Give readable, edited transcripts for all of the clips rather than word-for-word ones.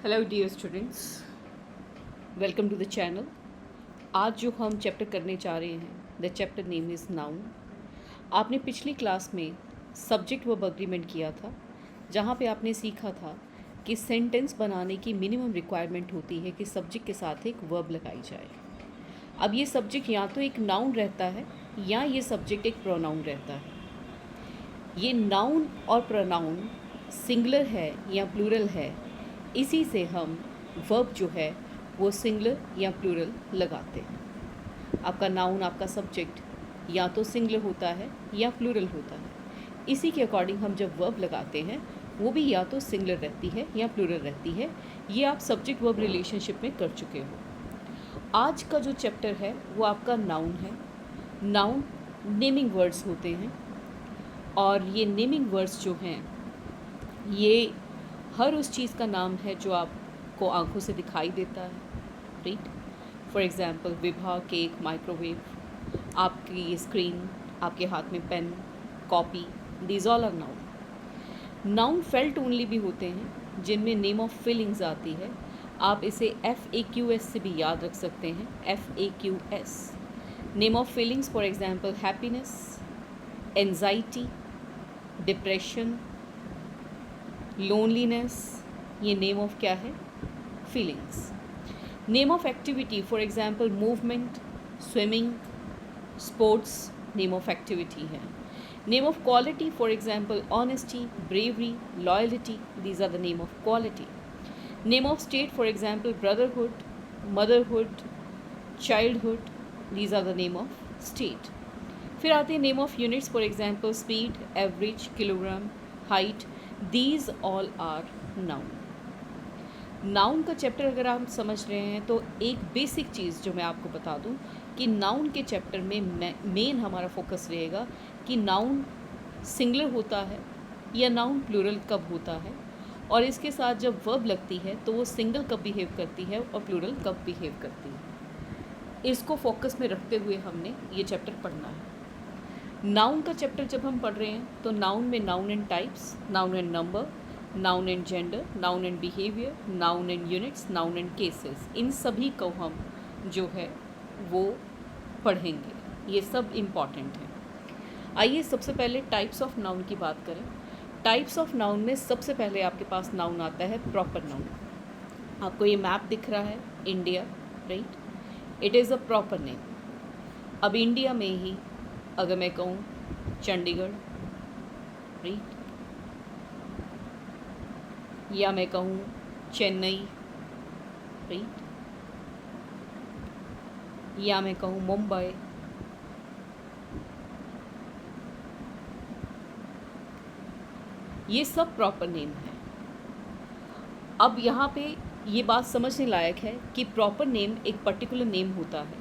Hello dear students, welcome to the channel. आज जो हम चैप्टर करने जा रहे हैं, the chapter name is noun. आपने पिछली क्लास में सब्जेक्ट वर्ब अग्रीमेंट किया था, जहाँ पे आपने सीखा था कि सेंटेंस बनाने की मिनिमम रिक्वायरमेंट होती है कि सब्जेक्ट के साथ एक वर्ब लगाई जाए। अब ये सब्जेक्ट या तो एक नाउन रहता है या ये सब्जेक्ट एक प्रोनाउन रहता है। ये नाउन और प्रोनाउन सिंगुलर है या प्लूरल है, इसी से हम वर्ब जो है वो सिंगुलर या प्लूरल लगाते हैं। आपका नाउन, आपका सब्जेक्ट या तो सिंगुलर होता है या प्लूरल होता है। इसी के अकॉर्डिंग हम जब वर्ब लगाते हैं वो भी या तो सिंगुलर रहती है या प्लूरल रहती है। ये आप सब्जेक्ट वर्ब रिलेशनशिप में कर चुके हो। आज का जो चैप्टर है वो आपका नाउन है। नाउन नेमिंग वर्ड्स होते हैं और ये नेमिंग वर्ड्स जो हैं ये हर उस चीज़ का नाम है जो आपको आंखों से दिखाई देता है, right. For example Vibha, cake, microwave, आपकी स्क्रीन, आपके हाथ में pen, copy, these all are noun. Noun felt only भी होते हैं जिनमें नेम ऑफ फीलिंग्स आती है। आप इसे FAQS से भी याद रख सकते हैं, FAQS। Name of feelings for example happiness, anxiety, depression, loneliness, ये नेम ऑफ क्या है? Feelings. Name of activity for example movement, swimming, sports, name of activity है। Name of quality for example honesty, bravery, loyalty, these are the name of quality. Name of state for example brotherhood, motherhood, childhood, these are the name of state. फिर आते हैं name of units for example speed, average, kilogram, height, these all are noun. Noun का chapter अगर आप समझ रहे हैं तो एक बेसिक चीज़ जो मैं आपको बता दूं कि नाउन के चैप्टर में मेन हमारा फोकस रहेगा कि नाउन सिंगुलर होता है या नाउन प्लूरल कब होता है, और इसके साथ जब वर्ब लगती है तो वो सिंगल कब बिहेव करती है और प्लूरल कब बिहेव करती है। इसको फोकस में रखते हुए हमने ये चैप्टर पढ़ना है। नाउन का चैप्टर जब हम पढ़ रहे हैं तो नाउन में noun and types, noun and number, noun and gender, noun and behaviour, noun and units, noun and cases, इन सभी को हम जो है वो पढ़ेंगे। ये सब इम्पॉर्टेंट है। आइए सबसे पहले टाइप्स ऑफ नाउन की बात करें। टाइप्स ऑफ नाउन में सबसे पहले आपके पास नाउन आता है प्रॉपर नाउन। आपको ये मैप दिख रहा है, India, right. It is a proper name. अब इंडिया में ही अगर मैं कहूँ चंडीगढ़, राइट, या मैं कहूँ चेन्नई, राइट, या मैं कहूँ मुंबई, ये सब प्रॉपर नेम है। अब यहाँ पे ये बात समझने लायक है कि प्रॉपर नेम एक पर्टिकुलर नेम होता है।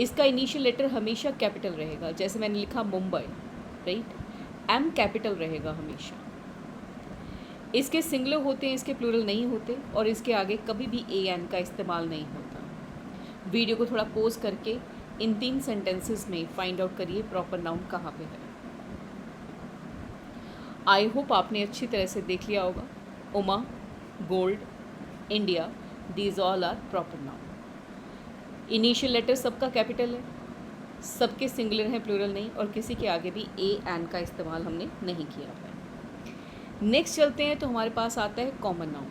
इसका इनिशियल लेटर हमेशा कैपिटल रहेगा। जैसे मैंने लिखा मुंबई, राइट, M कैपिटल रहेगा हमेशा। इसके सिंगुलर होते हैं, इसके प्लूरल नहीं होते, और इसके आगे कभी भी AN का इस्तेमाल नहीं होता। वीडियो को थोड़ा पॉज करके इन 3 सेंटेंसेस में फाइंड आउट करिए प्रॉपर नाउन कहाँ पे है। आई होप आपने अच्छी तरह से देख लिया होगा। Uma, gold, India, these all are proper noun. Initial letter सबका कैपिटल है, सबके सिंगुलर हैं, प्लूरल नहीं, और किसी के आगे भी AN का इस्तेमाल हमने नहीं किया है। नेक्स्ट चलते हैं तो हमारे पास आता है कॉमन नाउन।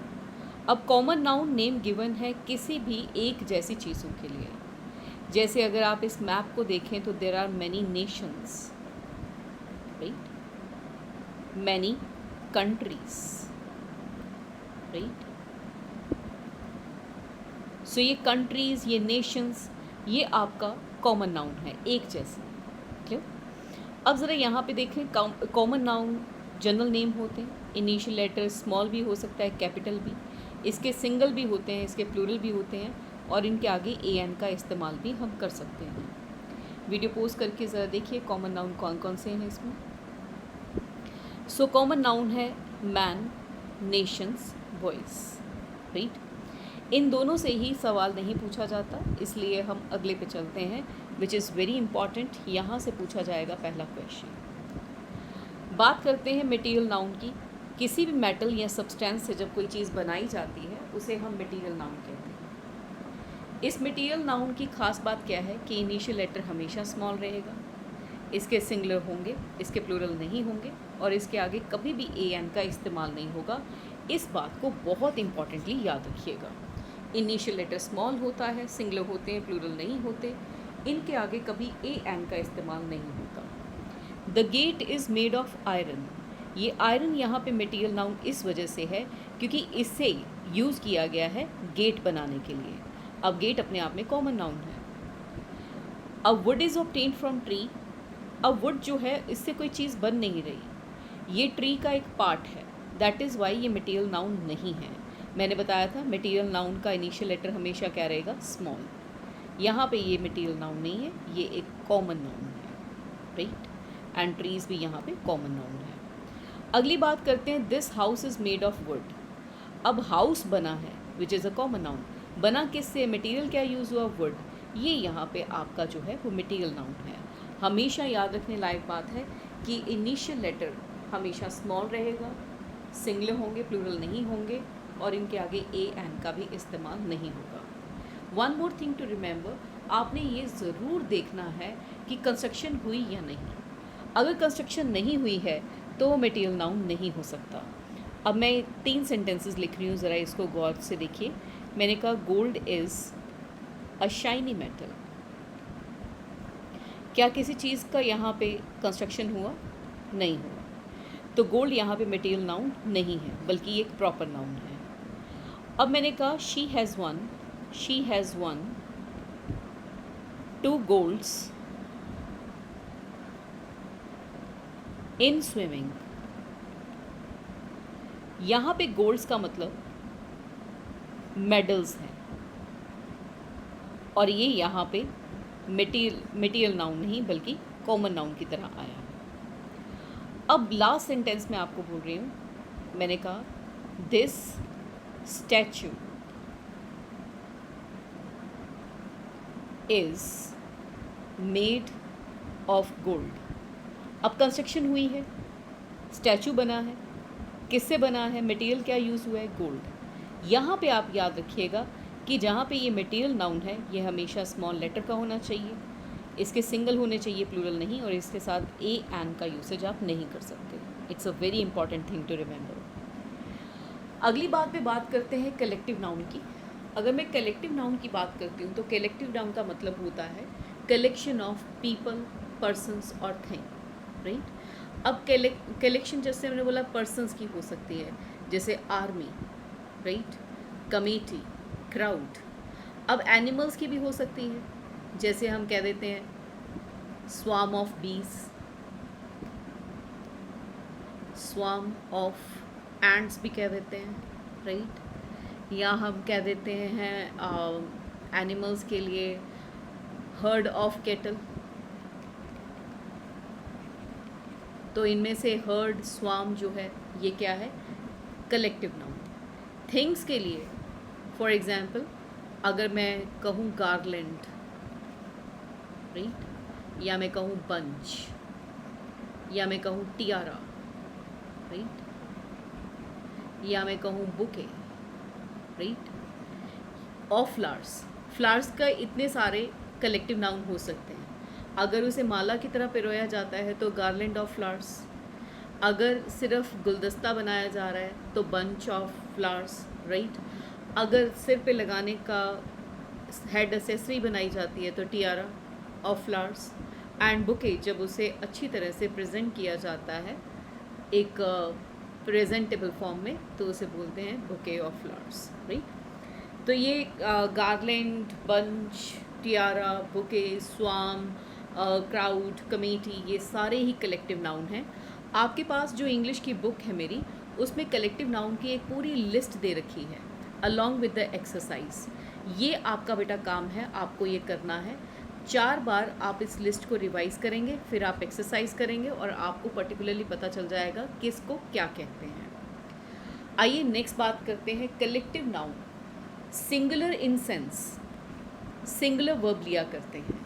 अब कॉमन नाउन नेम गिवन है किसी भी एक जैसी चीज़ों के लिए। जैसे अगर आप इस मैप को देखें तो there are many nations, right, many countries, right. So ये कंट्रीज़, ये नेशंस, ये आपका कॉमन नाउन है, एक जैसे। क्लियर? अब ज़रा यहाँ पे देखें, कॉमन नाउन जनरल नेम होते हैं। इनिशियल लेटर स्मॉल भी हो सकता है, कैपिटल भी। इसके सिंगल भी होते हैं, इसके प्लूरल भी होते हैं, और इनके आगे AN का इस्तेमाल भी हम कर सकते हैं। वीडियो पोस्ट करके ज़रा देखिए कॉमन नाउन कौन कौन से हैं इसमें। सो कॉमन नाउन है मैन, नेशंस, वॉइस, राइट। इन दोनों से ही सवाल नहीं पूछा जाता, इसलिए हम अगले पे चलते हैं, विच इज़ वेरी इंपॉर्टेंट। यहाँ से पूछा जाएगा पहला क्वेश्चन। बात करते हैं मटेरियल नाउन की। किसी भी मेटल या सब्सटेंस से जब कोई चीज़ बनाई जाती है उसे हम मटेरियल नाउन कहते हैं। इस मटेरियल नाउन की खास बात क्या है कि इनिशियल लेटर हमेशा स्मॉल रहेगा, इसके सिंगुलर होंगे, इसके प्लूरल नहीं होंगे और इसके आगे कभी भी ए एन का इस्तेमाल नहीं होगा। इस बात को बहुत इंपॉर्टेंटली याद रखिएगा। इनिशियल लेटर स्मॉल होता है, सिंगुलर होते हैं, प्लूरल नहीं होते, इनके आगे कभी ए एन का इस्तेमाल नहीं होता। The gate is made of iron. ये आयरन यहाँ पे मटेरियल नाउन इस वजह से है क्योंकि इससे यूज़ किया गया है गेट बनाने के लिए। अब गेट अपने आप में कॉमन नाउन है। A wood is obtained from tree. अब वुड जो है इससे कोई चीज़ बन नहीं रही, ये ट्री का एक पार्ट है, दैट इज़ वाई ये मटेरियल नाउन नहीं है। मैंने बताया था मटेरियल नाउन का इनिशियल लेटर हमेशा क्या रहेगा, स्मॉल। यहाँ पे ये मटेरियल नाउन नहीं है, ये एक कॉमन नाउन है, राइट। एंड ट्रीज़ भी यहाँ पे कॉमन नाउन है। अगली बात करते हैं, this house is made of would. अब हाउस बना है which is a common noun, बना किससे, मटेरियल क्या यूज़ हुआ, वुड। ये यहाँ पे आपका जो है वो मटेरियल नाउन है। हमेशा याद रखने लायक बात है कि इनिशियल लेटर हमेशा स्मॉल रहेगा, सिंगुलर होंगे, प्लूरल नहीं होंगे और इनके आगे ए एन का भी इस्तेमाल नहीं होगा। One more thing to remember, आपने ये ज़रूर देखना है कि कंस्ट्रक्शन हुई या नहीं। अगर कंस्ट्रक्शन नहीं हुई है तो मटेरियल नाउन नहीं हो सकता। अब मैं 3 सेंटेंसेस लिख रही हूँ, ज़रा इसको गौर से देखिए। मैंने कहा gold is a shiny metal. क्या किसी चीज़ का यहाँ पे कंस्ट्रक्शन हुआ, नहीं हुआ, तो गोल्ड यहाँ पे मटेरियल नाउन नहीं है बल्कि ये एक प्रॉपर नाउन है। अब मैंने कहा she has won 2 golds in swimming. यहाँ पे गोल्ड्स का मतलब मेडल्स हैं और ये यहाँ पे मटेरियल नाउन नहीं बल्कि कॉमन नाउन की तरह आया। अब लास्ट सेंटेंस में आपको बोल रही हूँ, मैंने कहा this statue is made of gold. अब कंस्ट्रक्शन हुई है, स्टैचू बना है, किससे बना है, मटेरियल क्या यूज़ हुआ है, गोल्ड। यहाँ पे आप याद रखिएगा कि जहाँ पे ये मटेरियल नाउन है ये हमेशा स्मॉल लेटर का होना चाहिए, इसके सिंगल होने चाहिए, प्लूरल नहीं, और इसके साथ ए एन का यूसेज आप नहीं कर सकते। It's a very important thing to remember. अगली बात पे बात करते हैं कलेक्टिव नाउन की। अगर मैं कलेक्टिव नाउन की बात करती हूँ तो कलेक्टिव नाउन का मतलब होता है कलेक्शन ऑफ पीपल, पर्सन्स और थिंग, राइट। अब कलेक्शन जैसे मैंने बोला पर्सन्स की हो सकती है, जैसे आर्मी, राइट, कमेटी, क्राउड। अब एनिमल्स की भी हो सकती है, जैसे हम कह देते हैं स्वार्म ऑफ बीज, स्वार्म ऑफ एंड्स भी कह देते हैं, राइट। या हम कह देते हैं एनिमल्स के लिए हर्ड ऑफ कैटल। तो इनमें से हर्ड, स्वार्म जो है ये क्या है, कलेक्टिव नाउन। थिंग्स के लिए फॉर एग्जाम्पल अगर मैं कहूँ गार्लैंड, राइट, या मैं कहूँ बंच, या मैं कहूँ टियारा, राइट, या मैं कहूँ bouquet, right, of flowers. Flowers का इतने सारे कलेक्टिव नाउन हो सकते हैं। अगर उसे माला की तरह पिरोया जाता है तो गार्लैंड ऑफ फ्लावर्स। अगर सिर्फ गुलदस्ता बनाया जा रहा है तो बंच ऑफ फ्लावर्स, राइट। अगर सिर पे लगाने का हेड एसेसरी बनाई जाती है तो Tiara of flowers. And bouquet जब उसे अच्छी तरह से प्रेजेंट किया जाता है एक प्रेजेंटेबल फॉर्म में तो उसे बोलते हैं बुके ऑफ फ्लावर्स, राइट। तो ये garland, bunch, Tiara, bouquet, swarm, crowd, committee, ये सारे ही कलेक्टिव नाउन हैं। आपके पास जो इंग्लिश की बुक है मेरी, उसमें कलेक्टिव नाउन की एक पूरी लिस्ट दे रखी है अलॉन्ग विद द एक्सरसाइज। ये आपका बेटा काम है, आपको ये करना है। 4 बार आप इस लिस्ट को रिवाइज़ करेंगे, फिर आप एक्सरसाइज करेंगे और आपको पर्टिकुलरली पता चल जाएगा किसको क्या कहते हैं। आइए नेक्स्ट बात करते हैं collective noun singular in sense, singular verb लिया करते हैं।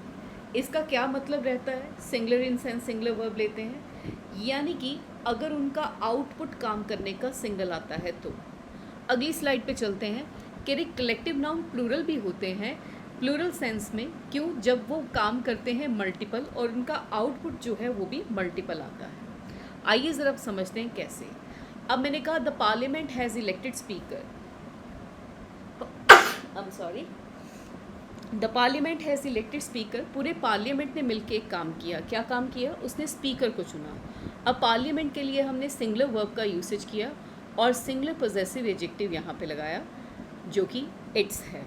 इसका क्या मतलब रहता है, singular in sense singular verb लेते हैं, यानी कि अगर उनका आउटपुट काम करने का सिंगल आता है तो। अगली स्लाइड पे चलते हैं कि कलेक्टिव नाउन प्लूरल भी होते हैं, प्लूरल सेंस में। क्यों? जब वो काम करते हैं मल्टीपल और उनका आउटपुट जो है वो भी मल्टीपल आता है। आइए ज़रा समझते हैं कैसे। अब मैंने कहा the parliament has elected speaker, the parliament has elected speaker. पूरे पार्लियामेंट ने मिलकर एक काम किया। क्या काम किया? उसने स्पीकर को चुना। अब पार्लियामेंट के लिए हमने सिंगुलर वर्ब का यूसेज किया और सिंगुलर पोजेसिव एडजेक्टिव यहाँ पे लगाया जो कि इट्स है,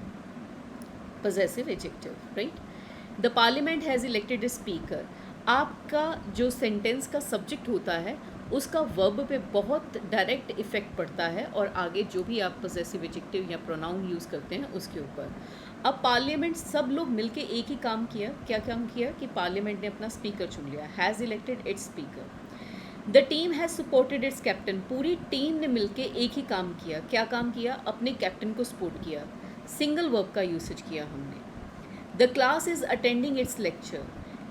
possessive adjective, right. The parliament has elected a speaker. आपका जो सेंटेंस का सब्जेक्ट होता है उसका वर्ब पे बहुत डायरेक्ट इफेक्ट पड़ता है और आगे जो भी आप पोजेसिव एडजेक्टिव या प्रोनाउन यूज़ करते हैं उसके ऊपर। अब पार्लियामेंट सब लोग मिलके एक ही काम किया। क्या काम किया? कि पार्लियामेंट ने अपना स्पीकर चुन लिया, has elected it's speaker. The team has supported it's captain. पूरी टीम ने मिलके एक ही काम किया। क्या काम किया? अपने कैप्टन को सपोर्ट किया। सिंगल वर्ब का यूसेज किया हमने। The class is attending it's lecture.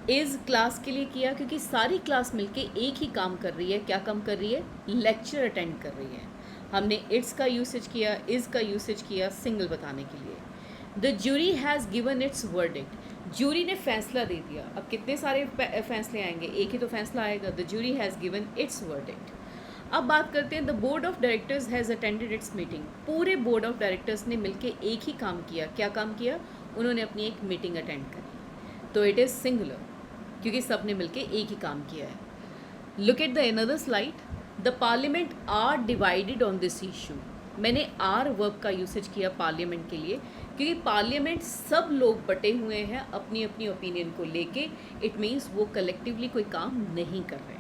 Is class के लिए किया क्योंकि सारी क्लास मिलके एक ही काम कर रही है। क्या काम कर रही है? लेक्चर अटेंड कर रही है। हमने इट्स का यूसेज किया, इज़ का यूसेज किया सिंगल बताने के लिए। The jury has given it's verdict. Jury ने फैसला दे दिया। अब कितने सारे फैसले आएंगे? एक ही तो फैसला आएगा। The jury has given it's verdict. अब बात करते हैं the board of directors has attended its meeting. पूरे बोर्ड ऑफ डायरेक्टर्स ने मिलकर एक ही काम किया। क्या काम किया? उन्होंने अपनी एक मीटिंग अटेंड करी। तो इट इज़ सिंगुलर क्योंकि सब ने मिलकर एक ही काम किया है। Look at the another slide. The parliament are divided on this issue. मैंने आर वर्ब का यूसेज किया पार्लियामेंट के लिए क्योंकि पार्लियामेंट सब लोग बटे हुए हैं अपनी अपनी ओपिनियन को लेके। इट मीन्स वो कलेक्टिवली कोई काम नहीं कर रहे।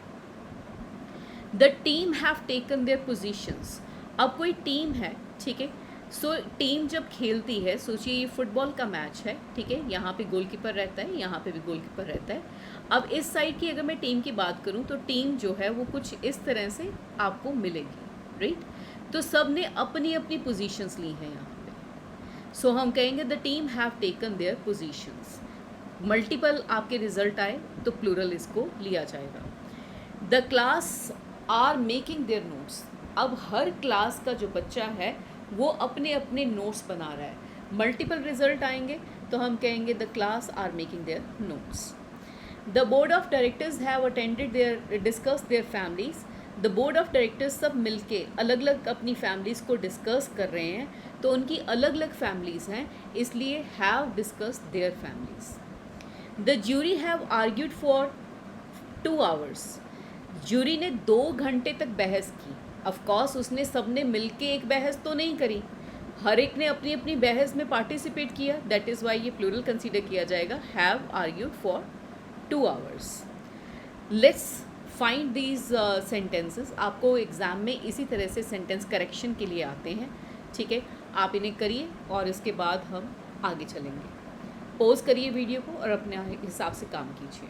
The team have taken their positions. अब कोई टीम है, ठीक है। सो टीम जब खेलती है, सोचिए ये फुटबॉल का मैच है, ठीक है। यहाँ पे गोलकीपर रहता है, यहाँ पे भी गोलकीपर रहता है। अब इस साइड की अगर मैं टीम की बात करूँ तो टीम जो है वो कुछ इस तरह से आपको मिलेगी, राइट। तो सब ने अपनी अपनी पोजीशंस ली हैं यहाँ पे। सो हम कहेंगे the team have taken their positions. Multiple आपके रिजल्ट आए तो प्लूरल इसको लिया जाएगा। The class are making their notes. अब हर क्लास का जो बच्चा है वो अपने अपने नोट्स बना रहा है। मल्टीपल रिजल्ट आएंगे तो हम कहेंगे the class are making their notes. The board of directors have attended their discuss their families. The board of directors सब मिलके अलग अलग अपनी फैमिलीज़ को डिस्कस कर रहे हैं, तो उनकी अलग अलग फैमिलीज़ हैं, इसलिए have discuss their families. The jury have argued for 2 hours. Jury ने 2 घंटे तक बहस की। ऑफकोर्स उसने सब ने मिलके एक बहस तो नहीं करी, हर एक ने अपनी अपनी बहस में पार्टिसिपेट किया। दैट इज़ वाई ये प्लूरल कंसीडर किया जाएगा, have argued for 2 hours. Let's find these sentences. आपको एग्ज़ाम में इसी तरह से सेंटेंस करेक्शन के लिए आते हैं, ठीक है। आप इन्हें करिए और इसके बाद हम आगे चलेंगे। पॉज करिए वीडियो को और अपने हिसाब से काम कीजिए।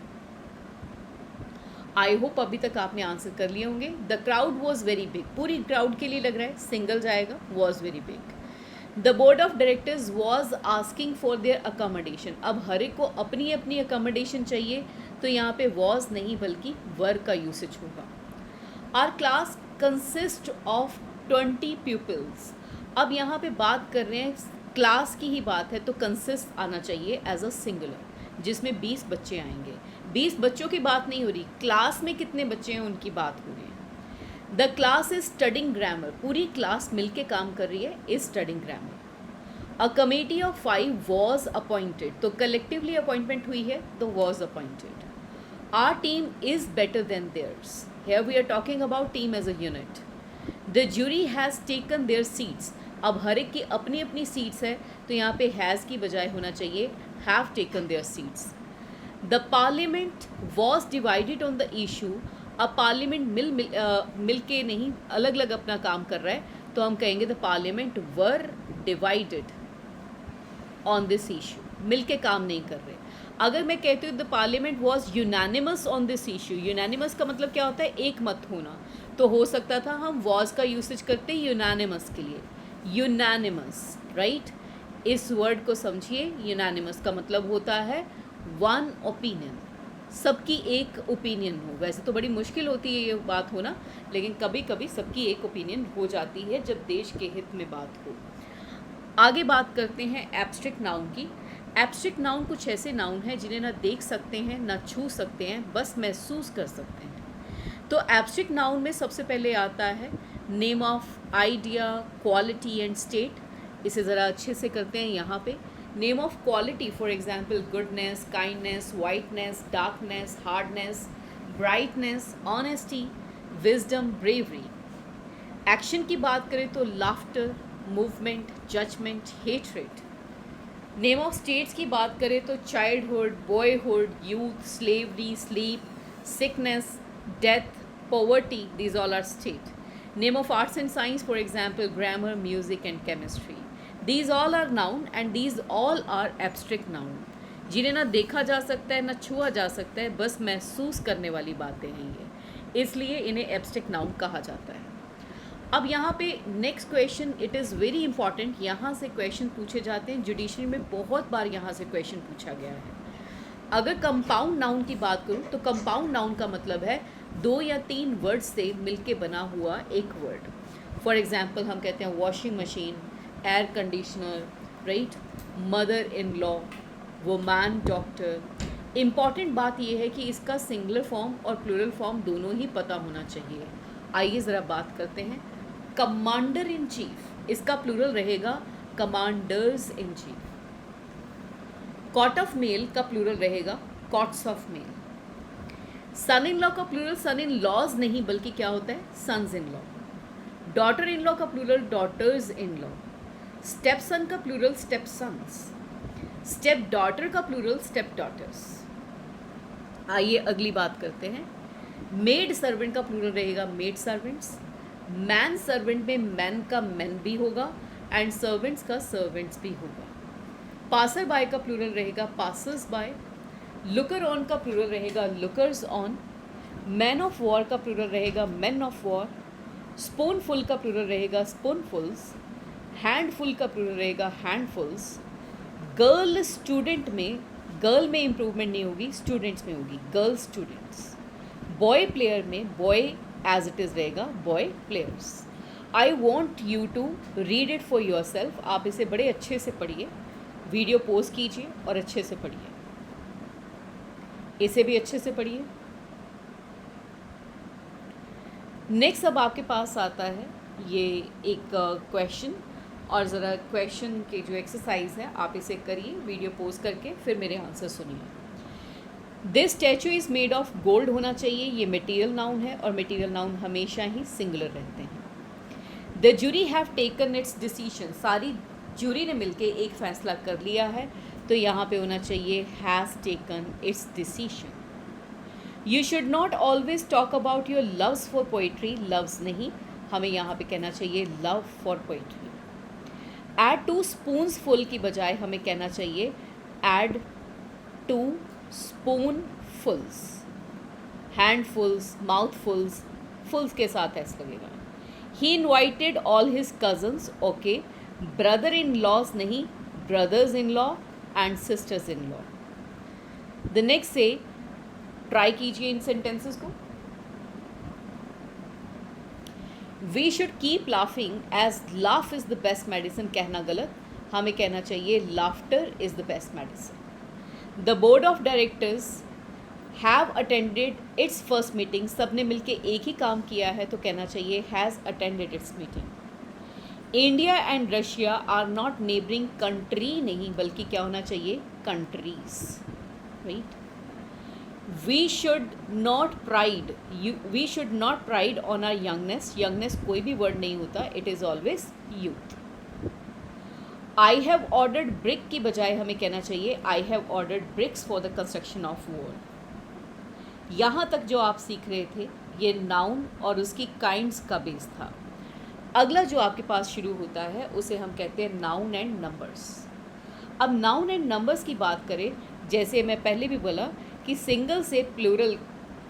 आई होप अभी तक आपने आंसर कर लिए होंगे। The crowd was very big. पूरी क्राउड के लिए लग रहा है, सिंगल जाएगा, was very big. The board of directors was asking for their accommodation. अब हर एक को अपनी अपनी अकोमोडेशन चाहिए, तो यहाँ पे वॉज नहीं बल्कि वर का यूसेज होगा। Our class consist of 20 pupils। अब यहाँ पे बात कर रहे हैं क्लास की ही बात है, तो कंसिस्ट आना चाहिए एज अ सिंगुलर, जिसमें 20 बच्चे आएंगे। 20 बच्चों की बात नहीं हो रही, क्लास में कितने बच्चे हैं उनकी बात हो रही है। The class is studying grammar. पूरी क्लास मिलके काम कर रही है, is studying grammar. A committee of 5 was appointed. तो कलेक्टिवली अपॉइंटमेंट हुई है, तो was appointed. Our team is better than theirs. Here we are talking about team as a unit. The jury has taken their seats. अब हर एक की अपनी अपनी सीट्स है, तो यहाँ पे हैज़ की बजाय होना चाहिए have taken their seats. The parliament was divided on the issue. अब पार्लियामेंट मिल के नहीं, अलग अलग अपना काम कर रहा है, तो हम कहेंगे the parliament were divided on this issue. मिल के काम नहीं कर रहे। अगर मैं कहती हूँ the parliament was unanimous on this issue. Unanimous का मतलब क्या होता है? एक मत होना। तो हो सकता था हम वॉज का यूसेज करते यूनानिमस के लिए, यूनानिमस, राइट। इस वर्ड को समझिए, यूनानिमस का मतलब होता है वन ओपिनियन, सबकी एक ओपिनियन हो। वैसे तो बड़ी मुश्किल होती है ये बात होना, लेकिन कभी कभी सबकी एक ओपिनियन हो जाती है जब देश के हित में बात हो। आगे बात करते हैं एब्स्ट्रैक्ट नाउन की। एब्स्ट्रैक्ट नाउन कुछ ऐसे नाउन हैं जिन्हें ना देख सकते हैं ना छू सकते हैं, बस महसूस कर सकते हैं। तो एब्स्ट्रैक्ट नाउन में सबसे पहले आता है name of idea, quality and state. इसे ज़रा अच्छे से करते हैं यहाँ पे। Name of quality, for example goodness, kindness, whiteness, darkness, hardness, brightness, honesty, wisdom, bravery. Action की बात करें तो laughter, movement, judgment, hatred. Name of states की बात करें तो childhood, boyhood, youth, slavery, sleep, sickness, death, poverty, these all are state. Name of arts and science, for example grammar, music and chemistry. These all are noun and these all are abstract noun, जिन्हें ना देखा जा सकता है ना छुआ जा सकता है, बस महसूस करने वाली बातें हैं ये, इसलिए इन्हें एब्स्ट्रैक्ट नाउन कहा जाता है। अब यहाँ पे next question, it is very important. यहाँ से क्वेश्चन पूछे जाते हैं, जुडिशरी में बहुत बार यहाँ से क्वेश्चन पूछा गया है। अगर कंपाउंड नाउन की बात करूँ तो कंपाउंड नाउन का मतलब है 2 या 3 वर्ड से मिलके बना हुआ एक वर्ड। फॉर एग्जाम्पल हम कहते हैं washing machine, air conditioner, right, mother in law, woman doctor. Important बात यह है कि इसका सिंगुलर फॉर्म और प्लूरल फॉर्म दोनों ही पता होना चाहिए। आइए ज़रा बात करते हैं। कमांडर इन चीफ, इसका प्लूरल रहेगा commanders in chief. Coat of mail का प्लूरल रहेगा coats of mail. Son in law का प्लूरल सन इन लॉज नहीं बल्कि क्या होता है, sons in law. Daughter in law का plural daughters in law. Step son का plural step sons. Step daughter का प्लूरल स्टेप डॉटर्स। आइए अगली बात करते हैं। मेड सर्वेंट का प्लूरल रहेगा मेड सर्वेंट्स। मैन सर्वेंट में मैन का मैन भी होगा एंड सर्वेंट्स का सर्वेंट्स भी होगा। पासर बाय का प्लूरल रहेगा पासर्स बाय। लुकर ऑन का प्लूरल रहेगा lookers on. Man of war का प्लूरल रहेगा मैन ऑफ वॉर। स्पूनफुल का प्लूरल रहेगा स्पूनफुल्स। हैंडफुल का प्लूरल रहेगा हैंडफुल्स। गर्ल स्टूडेंट में गर्ल में इम्प्रूवमेंट नहीं होगी, स्टूडेंट्स में होगी, गर्ल स्टूडेंट्स। बॉय प्लेयर में बॉय एज इट इज़ रहेगा boy players. I want you to read it for yourself. आप इसे बड़े अच्छे से पढ़िए, वीडियो पोस्ट कीजिए और अच्छे से पढ़िए, इसे भी अच्छे से पढ़िए। नेक्स्ट अब आपके पास आता है ये एक क्वेश्चन, और ज़रा क्वेश्चन के जो एक्सरसाइज है आप इसे करिए वीडियो पोस्ट करके, फिर मेरे आंसर सुनिए। This statue is made of gold होना चाहिए, ये मटेरियल नाउन है और मटेरियल नाउन हमेशा ही सिंगुलर रहते हैं। The jury have taken its decision, सारी जूरी ने मिलके एक फ़ैसला कर लिया है, तो यहाँ पे होना चाहिए has taken its decision. You should not always talk about your loves for poetry, loves नहीं, हमें यहाँ पे कहना चाहिए love for poetry. Add 2 spoons full की बजाय हमें कहना चाहिए एड 2 स्पूनफुल्स। हैंडफुल्स, माउथफुल्स, फुल्स के साथ एस लगेगा। He invited all his cousins, okay, brother in laws नहीं, brothers in law and sisters in law. The next से ट्राई कीजिए इन सेंटेंसेस को। We should keep laughing as laugh is the best medicine, कहना गलत, हमें कहना चाहिए laughter is the best medicine. The board of directors have attended its first meeting, सब ने मिलके एक ही काम किया है तो कहना चाहिए has attended its meeting. India and Russia are not neighbouring country नहीं बल्कि क्या होना चाहिए, countries, right. We should not pride on our youngness, youngness कोई भी वर्ड नहीं होता, it is always youth. I have ordered brick की बजाय हमें कहना चाहिए I have ordered bricks for the construction of wall. यहाँ तक जो आप सीख रहे थे ये नाउन और उसकी काइंड्स का बेस था। अगला जो आपके पास शुरू होता है उसे हम कहते हैं नाउन एंड नंबर्स। अब नाउन एंड नंबर्स की बात करें, जैसे मैं पहले भी बोला कि सिंगल से प्लूरल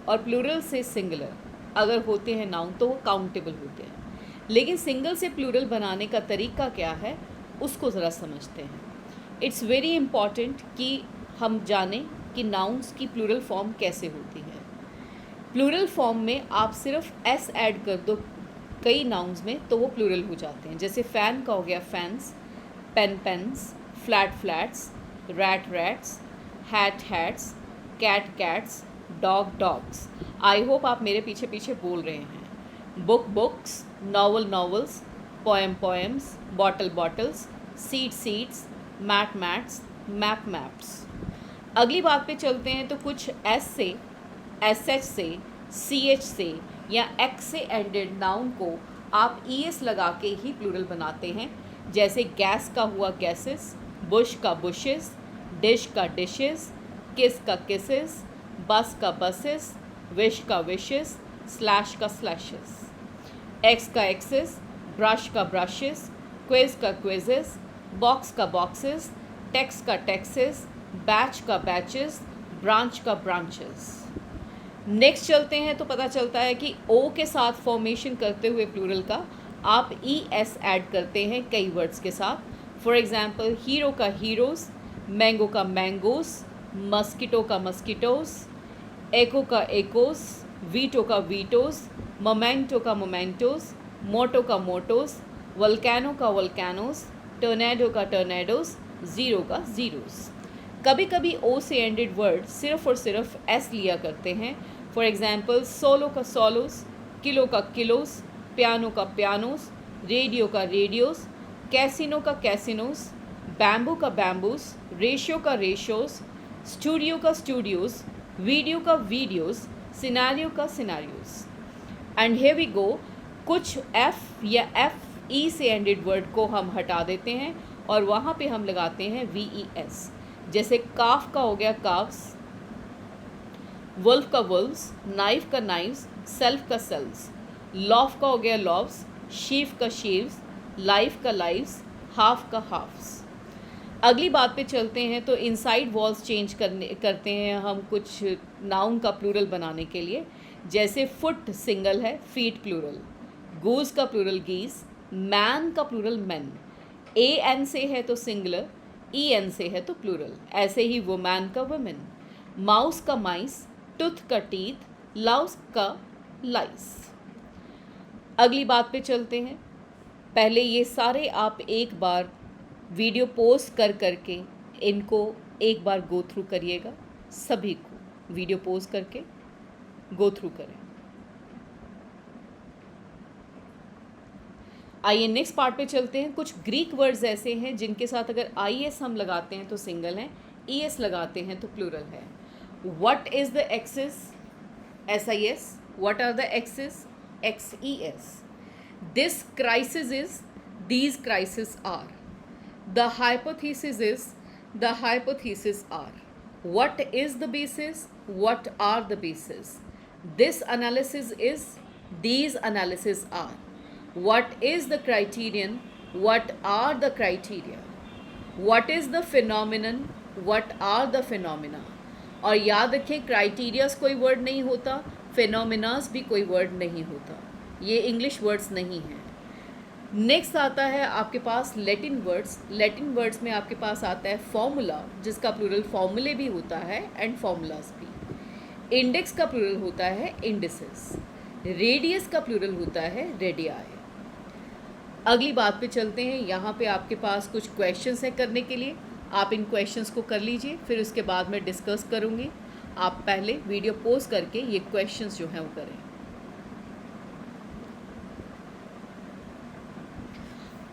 और प्लूरल से सिंगुलर अगर होते हैं नाउन तो वो काउंटेबल होते हैं, लेकिन सिंगल से प्लूरल बनाने का तरीका क्या है उसको ज़रा समझते हैं। इट्स वेरी इम्पॉर्टेंट कि हम जानें कि नाउन्स की प्लूरल फॉर्म कैसे होती है। प्लूरल फॉर्म में आप सिर्फ एस ऐड कर दो कई नाउन्स में तो वो प्लूरल हो जाते हैं। जैसे फ़ैन का हो गया fans, pen pens, flat flats, rat rats, hat hats, cat cats, dog dogs. I hope आप मेरे पीछे पीछे बोल रहे हैं। Book books, novel novels, poem poems, bottle bottles, seat seats, mat mats, map maps. अगली बात पे चलते हैं तो कुछ एस से, एस एच से, सी एच से या एक्स से एंडेड नाउन को आप ई एस लगा के ही प्लूरल बनाते हैं। जैसे गैस का हुआ गैसेस, बुश का बुशेस, डिश का डिशेस, किस का किसेस, बस का बसेस, विश का विशेस, स्लैश का स्लैशेस। एक्स का एक्सेस, ब्रश का ब्रशेस, क्विज का क्विजेस, बॉक्स का बॉक्सेस, टेक्स का टेक्सेस, बैच का बैचेस, ब्रांच का ब्रांचेस। नेक्स्ट चलते हैं तो पता चलता है कि ओ के साथ फॉर्मेशन करते हुए प्लूरल का आप ई एस ऐड करते हैं कई वर्ड्स के साथ। फॉर एग्जांपल हीरो का हीरोज़, मैंगो का मैंगोस, मस्कीटो का मस्कीटोस, एको का एकोस, वीटो का वीटोस, मोमेंटो का मोमेंटोस, मोटो का मोटोस, वल्केनो का वल्केनोस, टर्नेडो का टर्नेडोस, ज़ीरो का ज़ीरोस। कभी कभी ओ से एंडेड वर्ड सिर्फ और सिर्फ एस लिया करते हैं। फॉर एग्जांपल सोलो का सोलोस, किलो का किलोस, पियानो का पियानोस, रेडियो का रेडियोस, कैसिनो का कैसिनोस, बैम्बू का बैम्बूस, रेशियो का रेशोस, स्टूडियो का स्टूडियोस, वीडियो का वीडियोस, सिनारियो का scenarios. And here we go, कुछ एफ या एफ ई से एंडेड वर्ड को हम हटा देते हैं और वहाँ पे हम लगाते हैं वी ई एस। जैसे काफ का हो गया काफ्स, वुल्फ का वुल्व्स, नाइफ का नाइव्स, सेल्फ का सेल्व्स। लॉफ का हो गया लॉव्स, शीफ का शीव्स, लाइफ का लाइव्स, हाफ का हाफ्स। अगली बात पे चलते हैं तो इनसाइड वॉल्स चेंज करते हैं हम कुछ नाउन का प्लूरल बनाने के लिए। जैसे फुट सिंगल है, फीट प्लूरल, गूज का प्लूरल गीज, मैन का प्लूरल मैन, ए एन से है तो सिंगुलर, ई एन से है तो प्लूरल। ऐसे ही वुमैन का वुमेन, माउस का माइस, टूथ का टीथ, लाउस का लाइस। अगली बात पे चलते हैं। पहले ये सारे आप एक बार वीडियो पोस्ट कर करके इनको एक बार गो थ्रू करिएगा। सभी को वीडियो पोस्ट करके गो थ्रू करें। आइए नेक्स्ट पार्ट पे चलते हैं। कुछ ग्रीक वर्ड्स ऐसे हैं जिनके साथ अगर आई एस हम लगाते हैं तो सिंगल हैं, ई एस लगाते हैं तो प्लूरल है। What is the axis, S I S. What are the axes, X E S. This crisis is, these crises are. The hypothesis is, the hypotheses are. What is the basis, what are the bases. This analysis is, these analysis are. What is the criterion? What are the criteria? What is the phenomenon? What are the phenomena? और याद रखें criterias कोई word नहीं होता, phenomenas भी कोई word नहीं होता, ये इंग्लिश वर्ड्स नहीं हैं। नेक्स्ट आता है आपके पास लैटिन वर्ड्स। लैटिन वर्ड्स में आपके पास आता है फॉर्मूला, जिसका प्लूरल फॉर्मूले भी होता है एंड फॉर्मूलाज भी। इंडेक्स का प्लूरल होता है इंडिसेस। रेडियस का प्लूरल होता है रेडियाई। अगली बात पे चलते हैं। यहाँ पे आपके पास कुछ क्वेश्चंस हैं करने के लिए, आप इन क्वेश्चंस को कर लीजिए, फिर उसके बाद मैं डिस्कस करूँगी। आप पहले वीडियो पोस्ट करके ये क्वेश्चंस जो हैं वो करें।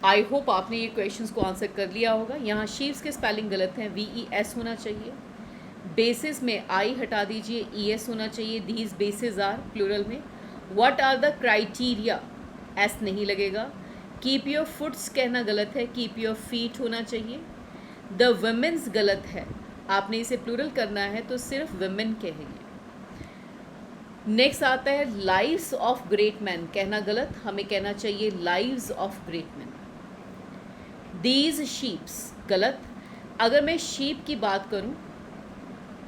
आई होप आपने ये क्वेश्चंस को आंसर कर लिया होगा। यहाँ शीव्स के स्पेलिंग गलत हैं, वी ई एस होना चाहिए। बेसिस में आई हटा दीजिए, ई एस होना चाहिए। दीज बेसिस आर प्लूरल में। What are the criteria, S नहीं लगेगा। कीप योर फुट्स कहना गलत है, कीप योर फीट होना चाहिए। द वुमेन्स गलत है, आपने इसे प्लूरल करना है तो सिर्फ वुमेन कहेंगे। नेक्स्ट आता है लाइव्स ऑफ ग्रेट मैन, कहना गलत, हमें कहना चाहिए lives of great man. These sheeps गलत, अगर मैं शीप की बात करूं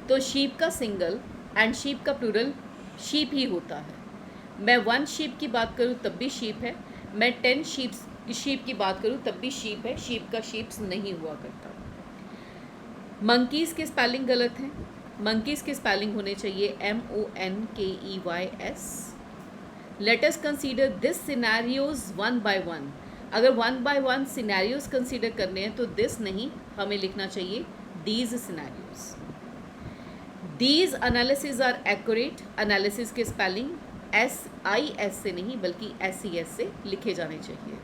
तो शीप का सिंगल एंड शीप का प्लूरल शीप ही होता है। मैं 1 शीप की बात करूं तब भी शीप है, मैं 10 शीप की बात करूं तब भी शीप है, शीप का शीप्स नहीं हुआ करता। मंकीज़ के स्पेलिंग गलत हैं, मंकीज़ के स्पेलिंग होने चाहिए MONKEYS। Let us consider this scenarios one by one. अगर one by one scenarios consider करने हैं तो दिस नहीं, हमें लिखना चाहिए these scenarios. These analysis are accurate. Analysis के स्पेलिंग SIS से नहीं बल्कि SES से लिखे जाने चाहिए।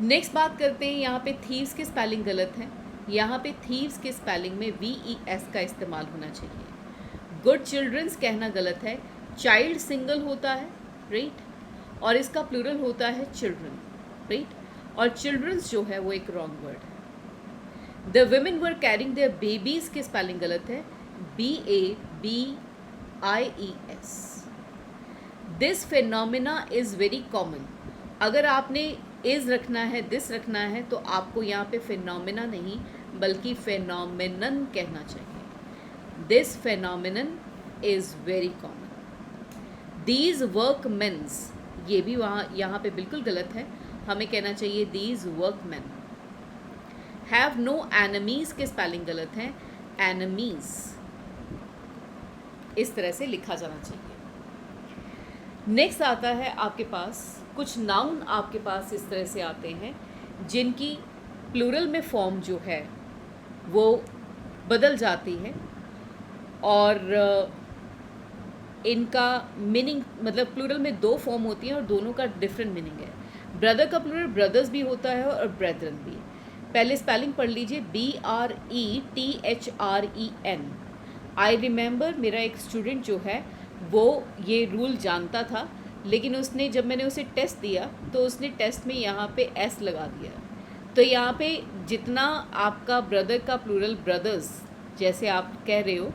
नेक्स्ट बात करते हैं, यहाँ पे थीव्स के स्पेलिंग गलत है। यहाँ पे थीव्स के स्पेलिंग में VES का इस्तेमाल होना चाहिए। गुड चिल्ड्रंस कहना गलत है। चाइल्ड सिंगल होता है, राइट, और इसका प्लूरल होता है चिल्ड्रन, राइट, और चिल्ड्रंस जो है वो एक रॉन्ग वर्ड है। The women were carrying there babies के स्पेलिंग गलत है, BABIES। This phenomena is very common. अगर आपने इज़ रखना है, दिस रखना है, तो आपको यहाँ पे फिनोमिना नहीं बल्कि फेनोमिनन कहना चाहिए। This phenomenon is very common. These workmens, ये भी यहाँ पे बिल्कुल गलत है, हमें कहना चाहिए these workmen. Have no enemies के स्पेलिंग गलत हैं, एनिमीज़ इस तरह से लिखा जाना चाहिए। नेक्स्ट आता है आपके पास कुछ नाउन, आपके पास इस तरह से आते हैं जिनकी प्लूरल में फॉर्म जो है वो बदल जाती है और इनका मीनिंग, मतलब प्लूरल में दो फॉर्म होती हैं और दोनों का डिफरेंट मीनिंग है। ब्रदर का प्लूरल ब्रदर्स भी होता है और ब्रेदरन भी। पहले स्पेलिंग पढ़ लीजिए, BRETHREN। आई रिमेंबर मेरा एक स्टूडेंट जो है वो ये रूल जानता था, लेकिन उसने, जब मैंने उसे टेस्ट दिया तो उसने टेस्ट में यहाँ पे S लगा दिया। तो यहाँ पे जितना आपका ब्रदर का प्लूरल ब्रदर्स जैसे आप कह रहे हो,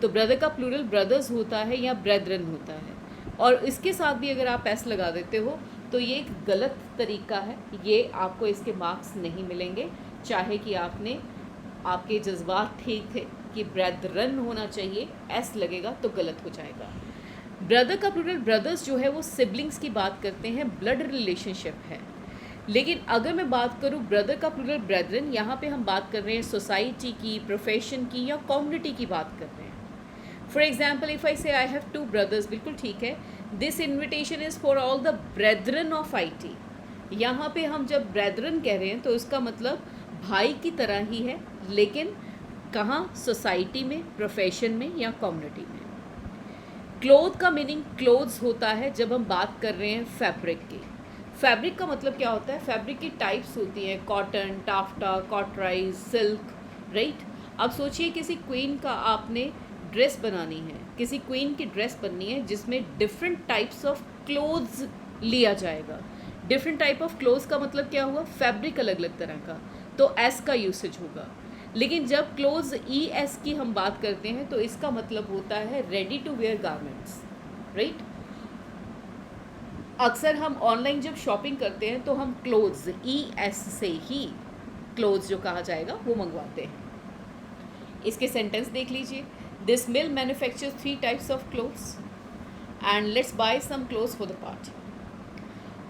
तो ब्रदर का प्लूरल ब्रदर्स होता है या ब्रेदरन होता है, और इसके साथ भी अगर आप S लगा देते हो तो ये एक गलत तरीका है, ये आपको इसके मार्क्स नहीं मिलेंगे। चाहे कि आपके जज्बात ठीक थे कि ब्रेदरन होना चाहिए, S लगेगा तो गलत हो जाएगा। ब्रदर का प्लूरल ब्रदर्स जो है वो सिबलिंग्स की बात करते हैं, ब्लड रिलेशनशिप है। लेकिन अगर मैं बात करूँ ब्रदर का प्लूरल ब्रेदरन, यहाँ पे हम बात कर रहे हैं सोसाइटी की, प्रोफेशन की या कम्युनिटी की बात कर रहे हैं। फॉर एग्जाम्पल इफ़ आई से आई हैव 2 ब्रदर्स, बिल्कुल ठीक है, this invitation is for all the brethren of IT। यहाँ पे हम जब ब्रेदरन कह रहे हैं तो इसका मतलब भाई की तरह ही है, लेकिन कहाँ, सोसाइटी में, प्रोफेशन में या कम्युनिटी में। क्लोथ का मीनिंग क्लोथ्स होता है जब हम बात कर रहे हैं फैब्रिक की। फैब्रिक का मतलब क्या होता है, फैब्रिक की टाइप्स होती हैं, कॉटन, टाफ्टा, कॉटराइज, सिल्क, राइट। अब सोचिए किसी क्वीन का आपने ड्रेस बनानी है, किसी क्वीन की ड्रेस बननी है जिसमें डिफरेंट टाइप्स ऑफ क्लोथ्स लिया जाएगा। डिफरेंट टाइप ऑफ क्लोथ्स का मतलब क्या हुआ, फैब्रिक अलग अलग तरह का, तो S का यूसेज होगा। लेकिन जब क्लोथ्स ES की हम बात करते हैं तो इसका मतलब होता है ready to wear garments, right. अक्सर हम ऑनलाइन जब शॉपिंग करते हैं तो हम क्लोथ्स ES से ही क्लोथ्स जो कहा जाएगा वो मंगवाते हैं। इसके सेंटेंस देख लीजिए, this mill manufactures 3 types of clothes and let's buy some clothes for the party.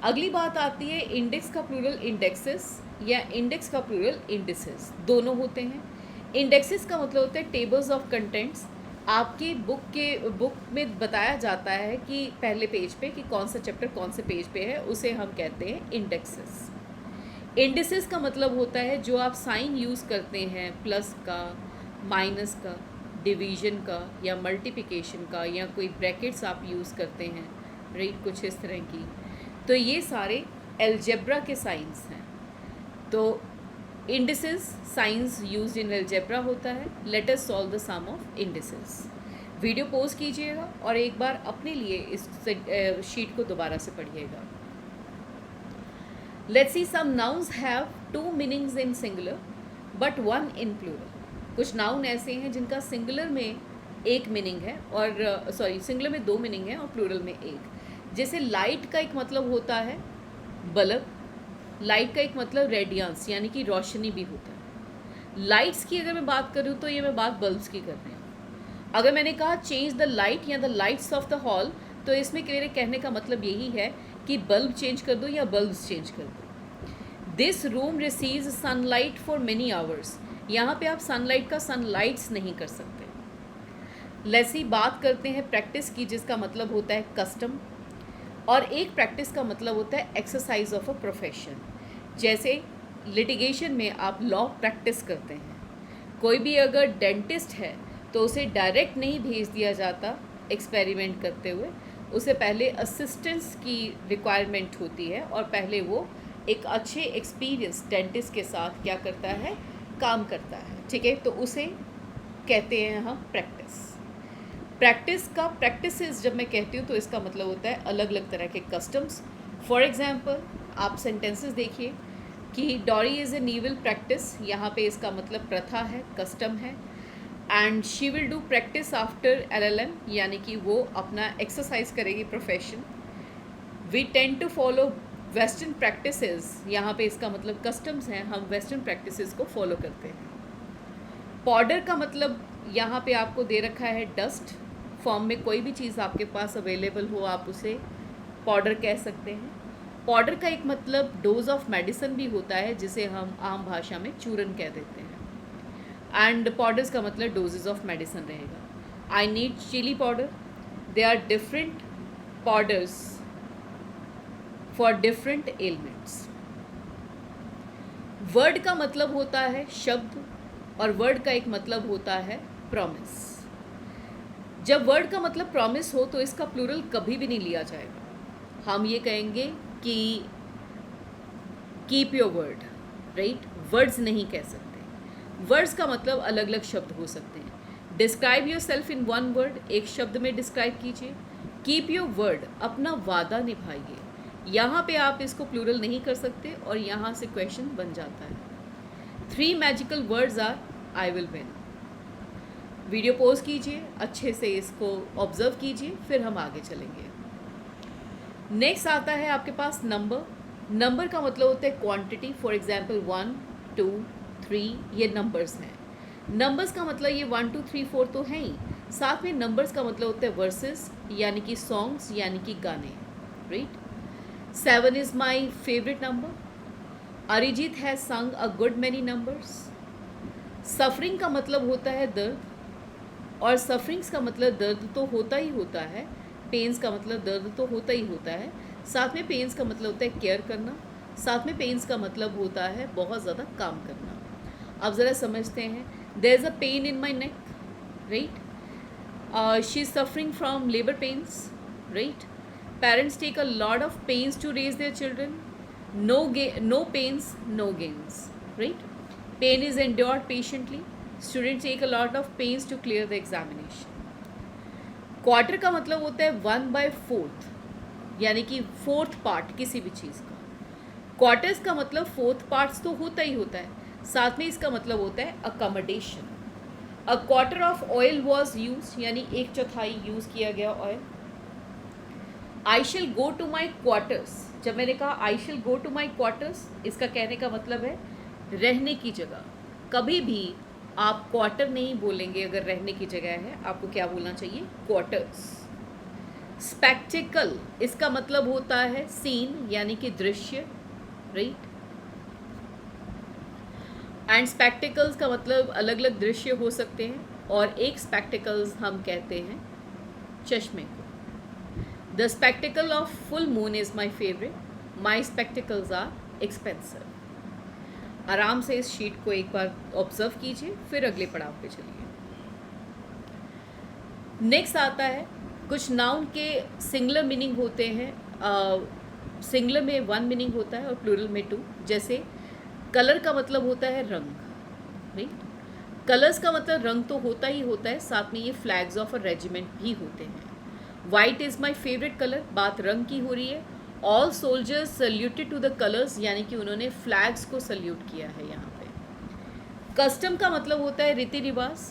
अगली बात आती है इंडेक्स का प्लूरल इंडेक्सेस या इंडेक्स का प्लूरल इंडिसेस, दोनों होते हैं। इंडेक्सेस का मतलब होता है टेबल्स ऑफ कंटेंट्स। आपकी बुक में बताया जाता है कि पहले पेज पे कि कौन सा चैप्टर कौन से पेज पे है, उसे हम कहते हैं इंडेक्सेस। इंडिसेस का मतलब होता है जो आप साइन यूज़ करते हैं, प्लस का, माइनस का, डिवीजन का या मल्टीप्लिकेशन का, या कोई ब्रैकेट्स आप यूज़ करते हैं, राइट, कुछ इस तरह की। तो ये सारे अलजेब्रा के साइंस हैं। तो indices signs used in algebra होता है। Let us solve the sum of indices. Video pause कीजिएगा और एक बार अपने लिए इस शीट को दोबारा से पढ़िएगा। Let's see some nouns have 2 meanings in singular but 1 in plural. कुछ नाउन ऐसे हैं जिनका सिंगुलर में एक मीनिंग है और सिंगुलर में 2 मीनिंग है और प्लूरल में एक। जैसे लाइट का एक मतलब होता है बल्ब, लाइट का एक मतलब रेडियंस यानी कि रोशनी भी होता है। लाइट्स की अगर मैं बात करूँ तो ये मैं बात बल्ब्स की कर रही हूँ। अगर मैंने कहा चेंज द लाइट या the lights off the hall, तो इसमें मेरे कहने का मतलब यही है कि बल्ब चेंज कर दो या बल्ब्स चेंज कर दो। This room receives sunlight for many hours, यहाँ पे आप सनलाइट का सनलाइट्स नहीं कर सकते। लेसी बात करते हैं प्रैक्टिस की, जिसका मतलब होता है कस्टम, और एक प्रैक्टिस का मतलब होता है एक्सरसाइज ऑफ अ प्रोफेशन। जैसे लिटिगेशन में आप लॉ प्रैक्टिस करते हैं। कोई भी अगर डेंटिस्ट है तो उसे डायरेक्ट नहीं भेज दिया जाता एक्सपेरिमेंट करते हुए, उसे पहले असिस्टेंस की रिक्वायरमेंट होती है और पहले वो एक अच्छे एक्सपीरियंस डेंटिस्ट के साथ क्या करता है, काम करता है। ठीक है, तो उसे कहते हैं हम प्रैक्टिस। प्रैक्टिसेस जब मैं कहती हूँ तो इसका मतलब होता है अलग अलग तरह के कस्टम्स। फॉर एग्जांपल आप सेंटेंसेस देखिए कि dowry is an evil practice, यहाँ पे इसका मतलब प्रथा है, कस्टम है। And she will do practice after LLM, यानी कि वो अपना एक्सरसाइज करेगी profession. We tend to follow western practices, यहाँ पे इसका मतलब कस्टम्स हैं, हम वेस्टर्न प्रैक्टिसेस को फॉलो करते हैं। पाउडर का मतलब यहाँ पे आपको दे रखा है डस्ट फॉर्म में, कोई भी चीज़ आपके पास अवेलेबल हो आप उसे पाउडर कह सकते हैं। पाउडर का एक मतलब डोज ऑफ मेडिसिन भी होता है, जिसे हम आम भाषा में चूरन कह देते हैं। एंड पाउडर्स का मतलब डोजेज ऑफ मेडिसिन रहेगा। I need chilli powder, they are different powders for different elements. Word का मतलब होता है शब्द, और वर्ड का एक मतलब होता है प्रॉमिस। जब वर्ड का मतलब प्रॉमिस हो तो इसका प्लूरल कभी भी नहीं लिया जाएगा। हम ये कहेंगे कि keep your word, right. Words नहीं कह सकते। वर्ड्स का मतलब अलग अलग शब्द हो सकते हैं। Describe your self in one word, एक शब्द में डिस्क्राइब कीजिए। कीप योर वर्ड, अपना वादा निभाइए। यहाँ पे आप इसको प्लूरल नहीं कर सकते और यहाँ से क्वेश्चन बन जाता है। 3 magical words are I will win. Video pause कीजिए, अच्छे से इसको ऑब्जर्व कीजिए, फिर हम आगे चलेंगे। नेक्स्ट आता है आपके पास नंबर। नंबर का मतलब होता है क्वांटिटी। फॉर एग्जांपल 1, 2, 3 ये नंबर्स हैं। नंबर्स का मतलब ये 1, 2, 3, 4 तो हैं ही, साथ में नंबर्स का मतलब होता है वर्सेस, यानी कि सॉन्ग्स, यानी कि गाने, right. 7 is my favourite number. Arijit has संग a good many numbers. Suffering का मतलब होता है दर्द, और सफरिंग्स का मतलब दर्द तो होता ही होता है, पेन्स का मतलब दर्द तो होता ही होता है, साथ में पेन्स का मतलब होता है केयर करना, साथ में पेन्स का मतलब होता है बहुत ज़्यादा काम करना। अब ज़रा समझते हैं। There is a pain in my neck, right. She is suffering from labour pains, right. Parents take a lot of pains to raise their children. No pains, no gains, right? Pain is endured patiently. Students take a lot of pains to clear the examination. Quarter का मतलब होता है 1/4, यानी कि 4th part किसी भी चीज़ का। Quarters का मतलब 4th पार्ट्स तो होता ही होता है, साथ में इसका मतलब होता है accommodation. A quarter of oil was use, यानी 1/4 यूज़ किया गया ऑयल। I shall go to my quarters, जब मैंने कहा I shall go to my quarters, इसका कहने का मतलब है रहने की जगह। कभी भी आप क्वार्टर नहीं बोलेंगे अगर रहने की जगह है, आपको क्या बोलना चाहिए, क्वार्टर्स। स्पेक्टिकल, इसका मतलब होता है सीन, यानी कि दृश्य, राइट। एंड स्पेक्टिकल्स का मतलब अलग अलग दृश्य हो सकते हैं, और एक स्पेक्टिकल्स हम कहते हैं चश्मे को। The spectacle of full moon is my favorite. My spectacles are expensive. आराम से इस शीट को एक बार ऑब्जर्व कीजिए, फिर अगले पड़ाव पे चलिए। नेक्स्ट आता है कुछ नाउन के सिंगुलर मीनिंग होते हैं। सिंगुलर में 1 मीनिंग होता है और प्लूरल में 2। जैसे कलर का मतलब होता है रंग, राइट। कलर्स का मतलब रंग तो होता ही होता है, साथ में ये फ्लैग्स ऑफ अ रेजिमेंट भी होते हैं। White is my favourite colour, बात रंग की हो रही है। All soldiers saluted to the colours, यानी कि उन्होंने फ्लैग्स को सल्यूट किया है यहाँ पे। कस्टम का मतलब होता है रीति रिवाज।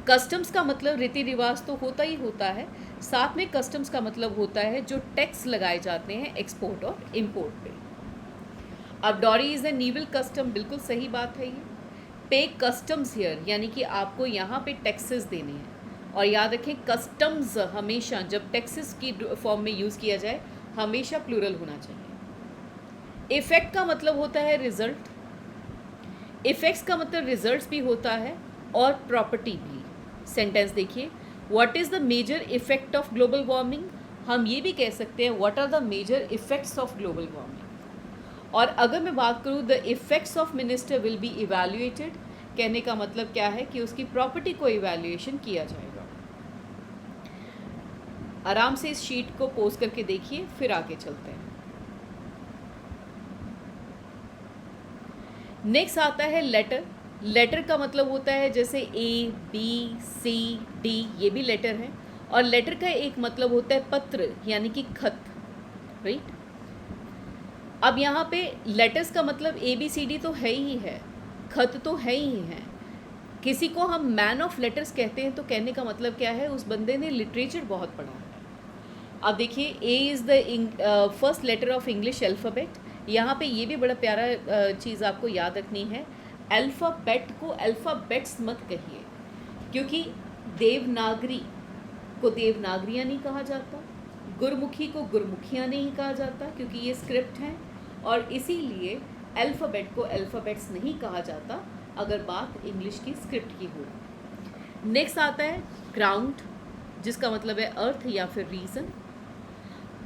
कस्टम्स का मतलब रीति रिवाज तो होता ही होता है, साथ में कस्टम्स का मतलब होता है जो टैक्स लगाए जाते हैं एक्सपोर्ट और इम्पोर्ट पे। अब dowry is an evil custom, बिल्कुल सही बात है ये। पे कस्टम्स हियर, यानी कि आपको यहाँ पे टैक्सेस देने हैं। और याद रखें कस्टम्स हमेशा जब टैक्सेस की फॉर्म में यूज़ किया जाए हमेशा प्लूरल होना चाहिए। इफ़ेक्ट का मतलब होता है रिजल्ट। इफ़ेक्ट्स का मतलब रिजल्ट्स भी होता है और प्रॉपर्टी भी। सेंटेंस देखिए, what is the major effect of global warming. हम ये भी कह सकते हैं what are the major effects of global warming. और अगर मैं बात करूँ the effects of minister will be evaluated, कहने का मतलब क्या है कि उसकी प्रॉपर्टी को इवैल्यूएशन किया जाएगा। आराम से इस शीट को पोस्ट करके देखिए, फिर आगे चलते हैं। नेक्स्ट आता है लेटर। लेटर का मतलब होता है जैसे ए, बी, सी, डी, ये भी लेटर है। और लेटर का एक मतलब होता है पत्र, यानी कि खत, राइट। अब यहाँ पे लेटर्स का मतलब ए बी सी डी तो है ही है, खत तो है ही है। किसी को हम मैन ऑफ लेटर्स कहते हैं तो कहने का मतलब क्या है, उस बंदे ने लिटरेचर बहुत पढ़ा है। अब देखिए, A is the first letter of English alphabet. यहाँ पे ये भी बड़ा प्यारा चीज़ आपको याद रखनी है, अल्फ़ाबेट को अल्फ़ाबेट्स मत कहिए, क्योंकि देवनागरी को देवनागरियाँ नहीं कहा जाता, गुरमुखी को गुरमुखियाँ नहीं कहा जाता, क्योंकि ये स्क्रिप्ट हैं, और इसीलिए अल्फ़ाबेट को अल्फ़ाबेट्स नहीं कहा जाता अगर बात इंग्लिश की स्क्रिप्ट की हो। नेक्स्ट आता है ग्राउंड, जिसका मतलब है अर्थ या फिर रीज़न।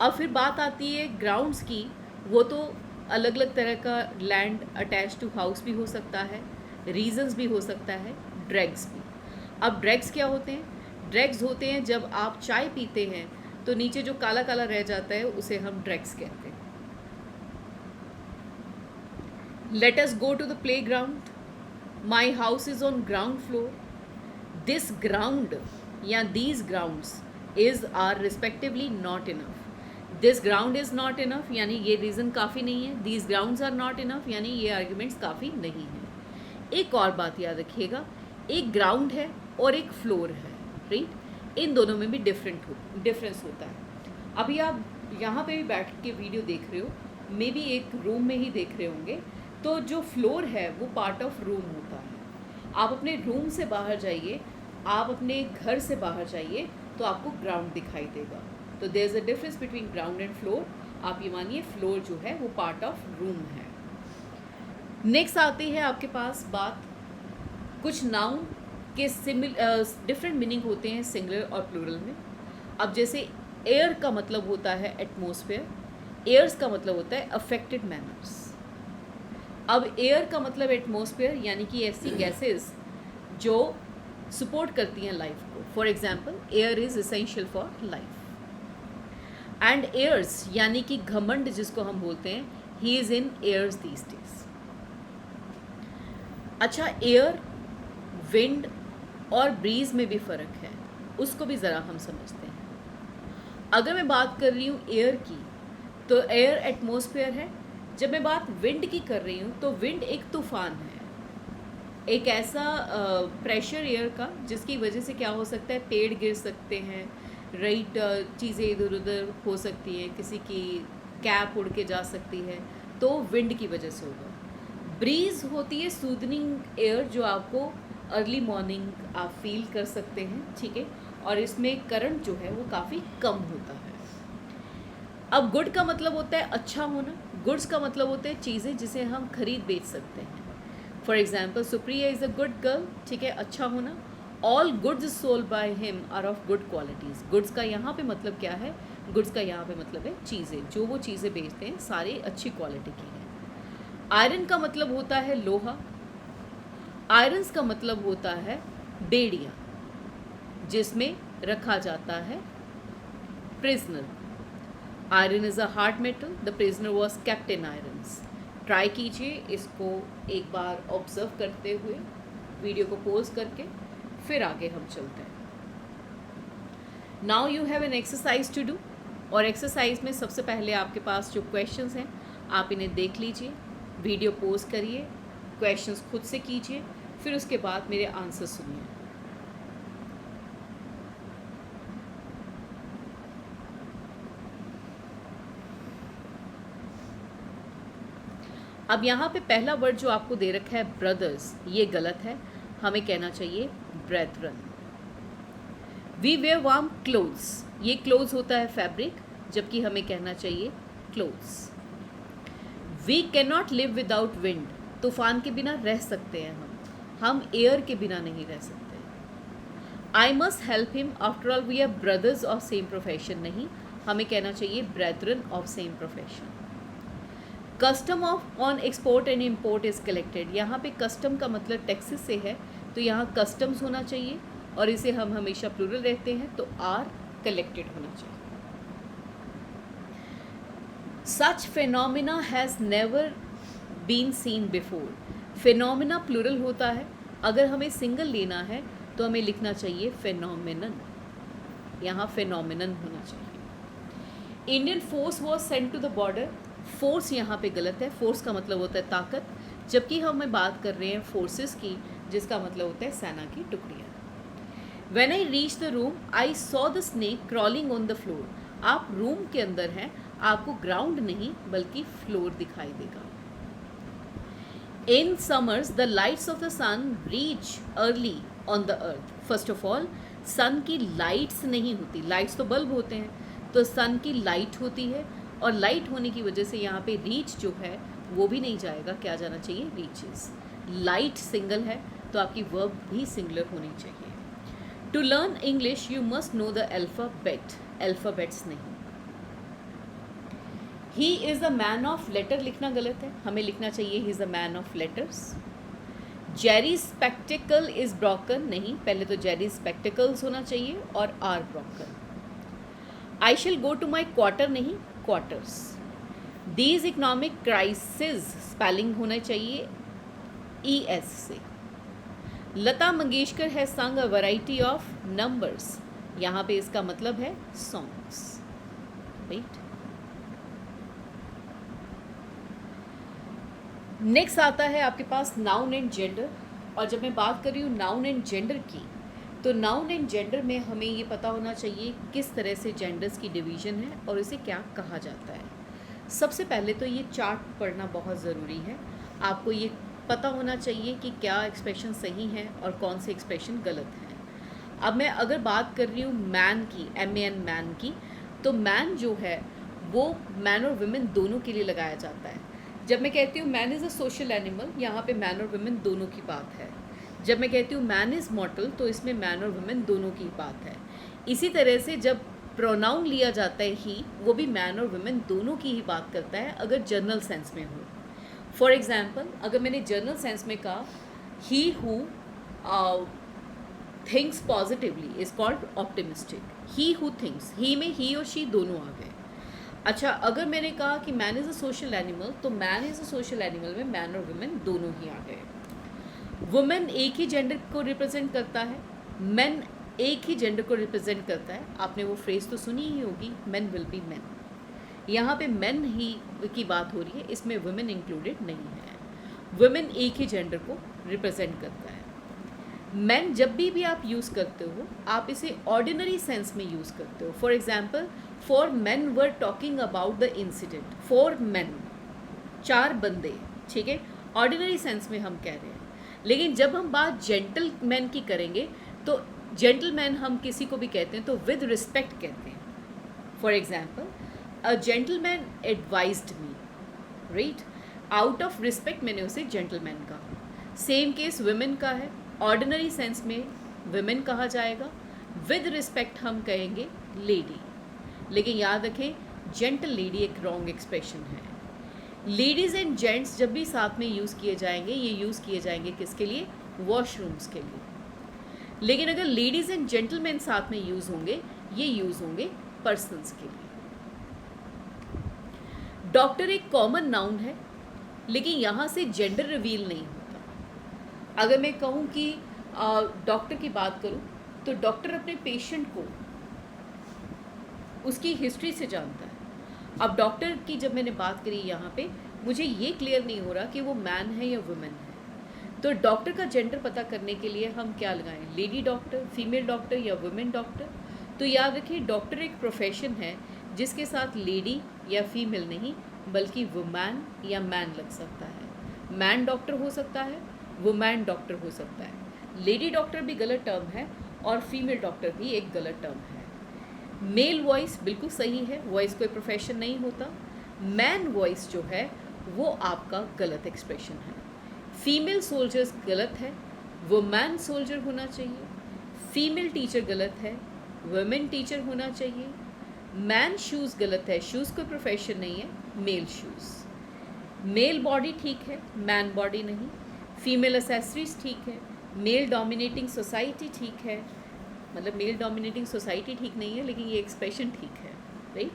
अब फिर बात आती है ग्राउंड्स की, वो तो अलग अलग तरह का लैंड अटैच टू हाउस भी हो सकता है, रीजन्स भी हो सकता है, ड्रैग्स भी। अब ड्रैग्स क्या होते हैं? ड्रैग्स होते हैं जब आप चाय पीते हैं तो नीचे जो काला काला रह जाता है उसे हम ड्रैग्स कहते हैं। Let us go to the playground. My house is on ground floor. This ground या these grounds is are respectively not enough. This ground is not enough यानी ये रीज़न काफ़ी नहीं है, these grounds are not enough यानी ये arguments काफ़ी नहीं हैं। एक और बात याद रखिएगा, एक ग्राउंड है और एक फ्लोर है, राइट। इन दोनों में भी डिफरेंस होता है। अभी आप यहाँ पे भी बैठ के वीडियो देख रहे हो, मे बी एक रूम में ही देख रहे होंगे, तो जो फ्लोर है वो पार्ट ऑफ रूम होता है। आप अपने रूम से बाहर जाइए, आप अपने घर से बाहर जाइए तो आपको ग्राउंड दिखाई देगा। तो there is a difference between ground and floor. आप ये मानिए फ्लोर जो है वो पार्ट ऑफ रूम है। नेक्स्ट आती है आपके पास बात, कुछ नाउन के डिफरेंट मीनिंग होते हैं सिंगुलर और प्लूरल में। अब जैसे एयर का मतलब होता है एटमॉस्फेयर, एयर्स का मतलब होता है अफेक्टेड मैनर्स। अब एयर का मतलब एटमॉस्फेयर यानी कि ऐसी गैसेस जो सपोर्ट करती हैं लाइफ को। For example, air is essential for life. And airs यानी कि घमंड जिसको हम बोलते हैं, he is in airs these days. अच्छा, एयर, विंड और ब्रीज में भी फ़र्क है, उसको भी ज़रा हम समझते हैं। अगर मैं बात कर रही हूँ एयर की तो एयर एटमॉस्फेयर है। जब मैं बात विंड की कर रही हूँ तो विंड एक तूफ़ान है, एक ऐसा प्रेशर एयर का जिसकी वजह से क्या हो सकता है, पेड़ गिर सकते हैं, राइट, चीज़ें इधर उधर हो सकती हैं, किसी की कैप उड़ के जा सकती है, तो विंड की वजह से होगा। ब्रीज होती है सूदनिंग एयर जो आपको अर्ली मॉर्निंग आप फील कर सकते हैं, ठीक है, और इसमें करंट जो है वो काफ़ी कम होता है। अब गुड का मतलब होता है अच्छा होना, गुड्स का मतलब होता है चीज़ें जिसे हम खरीद बेच सकते हैं। For example, Supriya is a good girl, ठीक है, अच्छा होना। All goods sold by him are of good qualities. Goods का यहाँ पे मतलब क्या है? गुड्स का यहाँ पे मतलब है चीज़ें, जो वो चीज़ें बेचते हैं सारी अच्छी क्वालिटी की हैं। आयरन का मतलब होता है लोहा। आयरन्स का मतलब होता है बेड़ियाँ जिसमें रखा जाता है prisoner. Iron is a hard metal, the prisoner was kept in irons. Try कीजिए इसको एक बार ऑब्जर्व करते हुए, वीडियो को पॉज करके, फिर आगे हम चलते हैं। Now you have an exercise to do, और एक्सरसाइज में सबसे पहले आपके पास जो क्वेश्चंस हैं आप इन्हें देख लीजिए, वीडियो पॉज करिए, क्वेश्चंस खुद से कीजिए, फिर उसके बाद मेरे आंसर सुनिए। अब यहाँ पे पहला वर्ड जो आपको दे रखा है ब्रदर्स, ये गलत है, हमें कहना चाहिए brethren. We wear warm clothes, ये क्लोथ्स होता है फैब्रिक, जबकि हमें कहना चाहिए clothes. We can not live without wind, तूफान के बिना रह सकते हैं हम एयर के बिना नहीं रह सकते। I must help him, after all we are brothers of same profession, नहीं, हमें कहना चाहिए brethren of same profession. Custom of on export and import is collected, यहाँ पे कस्टम का मतलब टैक्सेस से है, तो यहाँ कस्टम्स होना चाहिए, और इसे हम हमेशा प्लूरल रहते हैं तो आर कलेक्टेड होना चाहिए। Such phenomena has never been seen before, phenomena plural होता है, अगर हमें सिंगल लेना है तो हमें लिखना चाहिए फिनोमिनन, यहाँ फिनोमिनन होना चाहिए। Indian force was sent to the border, force यहाँ पे गलत है, फोर्स का मतलब होता है ताकत, जबकि हमें बात कर रहे हैं फोर्सेस की, जिसका मतलब होता है सेना की टुकड़ियाँ। When I reached the room, I saw the snake crawling on the floor. आप रूम के अंदर हैं, आपको ग्राउंड नहीं बल्कि फ्लोर दिखाई देगा। In summers, the lights of the sun reach early on the earth. First of all, सन की लाइट्स नहीं होती, लाइट्स तो बल्ब होते हैं, तो सन की लाइट होती है, और लाइट होने की वजह से यहाँ पे रीच जो है वो भी नहीं जाएगा, क्या जाना चाहिए, रीचेस। लाइट सिंगल है तो आपकी वर्ब भी सिंगुलर होनी चाहिए। To learn English you must know the alphabet, alphabets नहीं। He is a man of letter लिखना गलत है, हमें लिखना चाहिए he is a man of letters. Jerry spectacle is broken, नहीं, पहले तो जेरी स्पेक्टिकल्स होना चाहिए और are broken. I shall go to my quarter, नहीं, quarters. These economic crisis spelling होना चाहिए ES से। लता मंगेशकर है संग अ वैरायटी ऑफ नंबर्स, यहाँ पे इसका मतलब है सॉन्ग्स, राइट। नेक्स्ट आता है आपके पास नाउन एंड जेंडर, और जब मैं बात कर रही हूँ नाउन एंड जेंडर की, तो नाउन एंड जेंडर में हमें ये पता होना चाहिए किस तरह से जेंडर्स की डिवीज़न है और इसे क्या कहा जाता है। सबसे पहले तो ये चार्ट पढ़ना बहुत ज़रूरी है, आपको ये पता होना चाहिए कि क्या एक्सप्रेशन सही है और कौन से एक्सप्रेशन गलत हैं। अब मैं अगर बात कर रही हूँ मैन की, MAN मैन की, तो मैन जो है वो मैन और वुमेन दोनों के लिए लगाया जाता है। जब मैं कहती हूँ man is a social animal, यहाँ पे मैन और वुमेन दोनों की बात है। जब मैं कहती हूँ मैन इज़ मॉर्टल, तो इसमें मैन और वुमेन दोनों की बात है। इसी तरह से जब प्रोनाउन लिया जाता है ही, वो भी मैन और वुमेन दोनों की ही बात करता है अगर जनरल सेंस में हो। फॉर एग्जाम्पल, अगर मैंने जनरल सेंस में कहा he who thinks positively is called optimistic, he who thinks, he में ही और शी दोनों आ गए। अच्छा, अगर मैंने कहा कि man is a social animal, तो man is a social animal में मैन और वुमेन दोनों ही आ गए। वुमेन एक ही जेंडर को रिप्रेजेंट करता है, मैन एक ही जेंडर को रिप्रेजेंट करता है। आपने वो फ्रेज़ तो सुनी ही होगी, मैन विल बी मैन। यहाँ पे मैन ही की बात हो रही है, इसमें वुमेन इंक्लूडेड नहीं है। वुमेन एक ही जेंडर को रिप्रेजेंट करता है। मैन जब भी आप यूज़ करते हो, आप इसे ऑर्डिनरी सेंस में यूज़ करते हो। For example, four man were talking about the incident, four man, 4 बंदे, ठीक है, ऑर्डिनरी सेंस में हम कह रहे हैं। लेकिन जब हम बात जेंटलमैन की करेंगे, तो जेंटलमैन हम किसी को भी कहते हैं तो विद रिस्पेक्ट कहते हैं। For example, a gentleman advised me, right, out of respect मैंने उसे जेंटलमैन कहा। सेम केस वुमेन का है, ऑर्डिनरी सेंस में वुमेन कहा जाएगा, विद रिस्पेक्ट हम कहेंगे लेडी। लेकिन याद रखें, जेंटल लेडी एक रॉन्ग एक्सप्रेशन है। लेडीज़ एंड जेंट्स जब भी साथ में यूज़ किए जाएंगे, ये यूज़ किए जाएंगे किसके लिए, वॉशरूम्स के लिए। लेकिन अगर लेडीज़ एंड जेंटलमैन साथ में यूज़ होंगे, ये यूज़ होंगे पर्सन्स के लिए। डॉक्टर एक कॉमन नाउन है, लेकिन यहाँ से जेंडर रिवील नहीं होता। अगर मैं कहूँ कि डॉक्टर की बात करूँ, तो डॉक्टर अपने पेशेंट को उसकी हिस्ट्री से जानता है। अब डॉक्टर की जब मैंने बात करी यहाँ पे, मुझे ये क्लियर नहीं हो रहा कि वो मैन है या वुमेन है। तो डॉक्टर का जेंडर पता करने के लिए हम क्या लगाएं, लेडी डॉक्टर, फीमेल डॉक्टर या वुमेन डॉक्टर। तो याद रखिए, डॉक्टर एक प्रोफेशन है जिसके साथ लेडी या फीमेल नहीं बल्कि वुमैन या मैन लग सकता है। मैन डॉक्टर हो सकता है, वुमैन डॉक्टर हो सकता है। लेडी डॉक्टर भी गलत टर्म है और फीमेल डॉक्टर भी एक गलत टर्म है। मेल वॉइस बिल्कुल सही है, वॉइस कोई प्रोफेशन नहीं होता। मैन वॉइस जो है वो आपका गलत एक्सप्रेशन है। फीमेल सोल्जर्स गलत है, वुमेन सोल्जर होना चाहिए। फीमेल टीचर गलत है, वुमेन टीचर होना चाहिए। मैन शूज़ गलत है, शूज़ कोई प्रोफेशन नहीं है, मेल शूज़। मेल बॉडी ठीक है, मैन बॉडी नहीं। फीमेल एसेसरीज ठीक है, मेल डोमिनेटिंग सोसाइटी ठीक है, मतलब मेल डोमिनेटिंग सोसाइटी ठीक नहीं है, लेकिन ये एक्सप्रेशन ठीक है, राइट।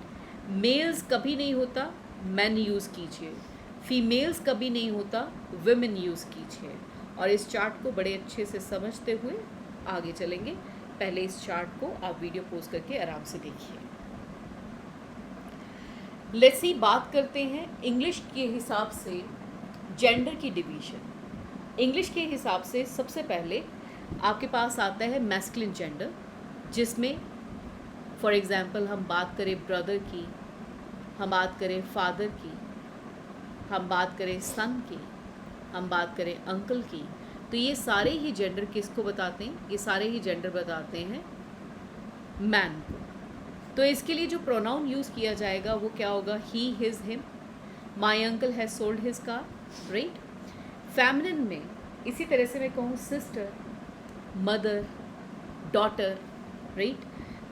मेल्स कभी नहीं होता, मैन यूज़ कीजिए। फीमेल्स कभी नहीं होता, वुमेन यूज़ कीजिए। और इस चार्ट को बड़े अच्छे से समझते हुए आगे चलेंगे। पहले इस चार्ट को आप वीडियो पोस्ट करके आराम से देखिए। लेट्स सी, बात करते हैं इंग्लिश के हिसाब से जेंडर की डिवीज़न। इंग्लिश के हिसाब से सबसे पहले आपके पास आता है मैस्कुलिन जेंडर, जिसमें फॉर एग्ज़ाम्पल हम बात करें ब्रदर की, हम बात करें फादर की, हम बात करें सन की, हम बात करें अंकल की, तो ये सारे ही जेंडर किसको बताते हैं? ये सारे ही जेंडर बताते हैं मैन को। तो इसके लिए जो प्रोनाउन यूज़ किया जाएगा वो क्या होगा? He, his, him. My uncle has sold his car, right. Feminine में इसी तरह से मैं कहूँ सिस्टर, मदर, डॉटर, राइट।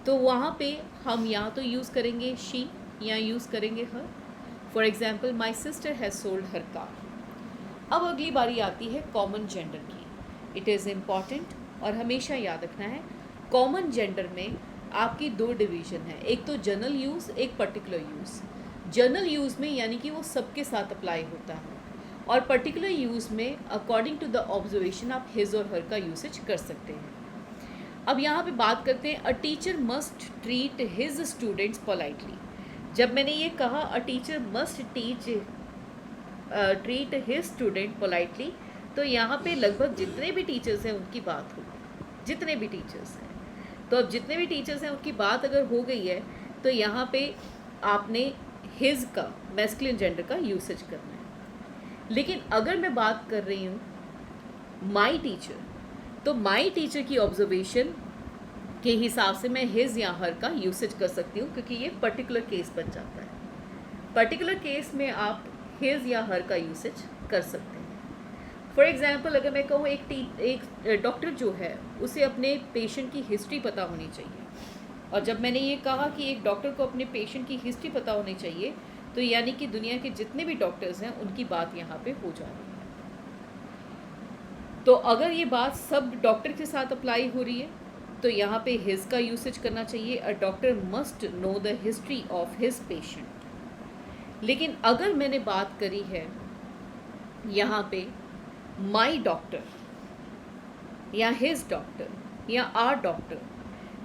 तो वहाँ पे हम या तो यूज़ करेंगे शी या यूज़ करेंगे her. For example, my sister has sold her car. अब अगली बारी आती है कॉमन जेंडर की। इट इज़ इम्पॉर्टेंट और हमेशा याद रखना है, कॉमन जेंडर में आपकी दो डिवीज़न है, एक तो जनरल यूज़, एक पर्टिकुलर यूज़। जनरल यूज़ में यानी कि वो सबके साथ अप्लाई होता है, और पर्टिकुलर यूज़ में अकॉर्डिंग टू द ऑब्जर्वेशन आप हिज और हर का यूसेज कर सकते हैं। अब यहाँ पे बात करते हैं, a teacher must treat his students politely. जब मैंने ये कहा a teacher must treat his student politely, तो यहाँ पे लगभग जितने भी टीचर्स हैं उनकी बात होगी, जितने भी टीचर्स हैं। तो अब जितने भी टीचर्स हैं उनकी बात अगर हो गई है तो यहाँ पे आपने हिज का, मैस्कुलिन जेंडर का यूसेज करना है। लेकिन अगर मैं बात कर रही हूँ माई टीचर, तो माई टीचर की ऑब्जर्वेशन के हिसाब से मैं हिज या हर का यूसेज कर सकती हूँ, क्योंकि ये पर्टिकुलर केस बन जाता है। पर्टिकुलर केस में आप हिज या हर का यूसेज कर सकते हैं। फॉर एग्ज़ाम्पल, अगर मैं कहूँ एक डॉक्टर जो है उसे अपने पेशेंट की हिस्ट्री पता होनी चाहिए, और जब मैंने ये कहा कि एक डॉक्टर को अपने पेशेंट की हिस्ट्री पता होनी चाहिए, तो यानी कि दुनिया के जितने भी डॉक्टर्स हैं उनकी बात यहाँ पे हो जा रही है। तो अगर ये बात सब डॉक्टर के साथ अप्लाई हो रही है तो यहाँ पे हिज का यूसेज करना चाहिए। A doctor must know the history of his patient. लेकिन अगर मैंने बात करी है यहाँ पे माई डॉक्टर या हिज डॉक्टर या आर डॉक्टर,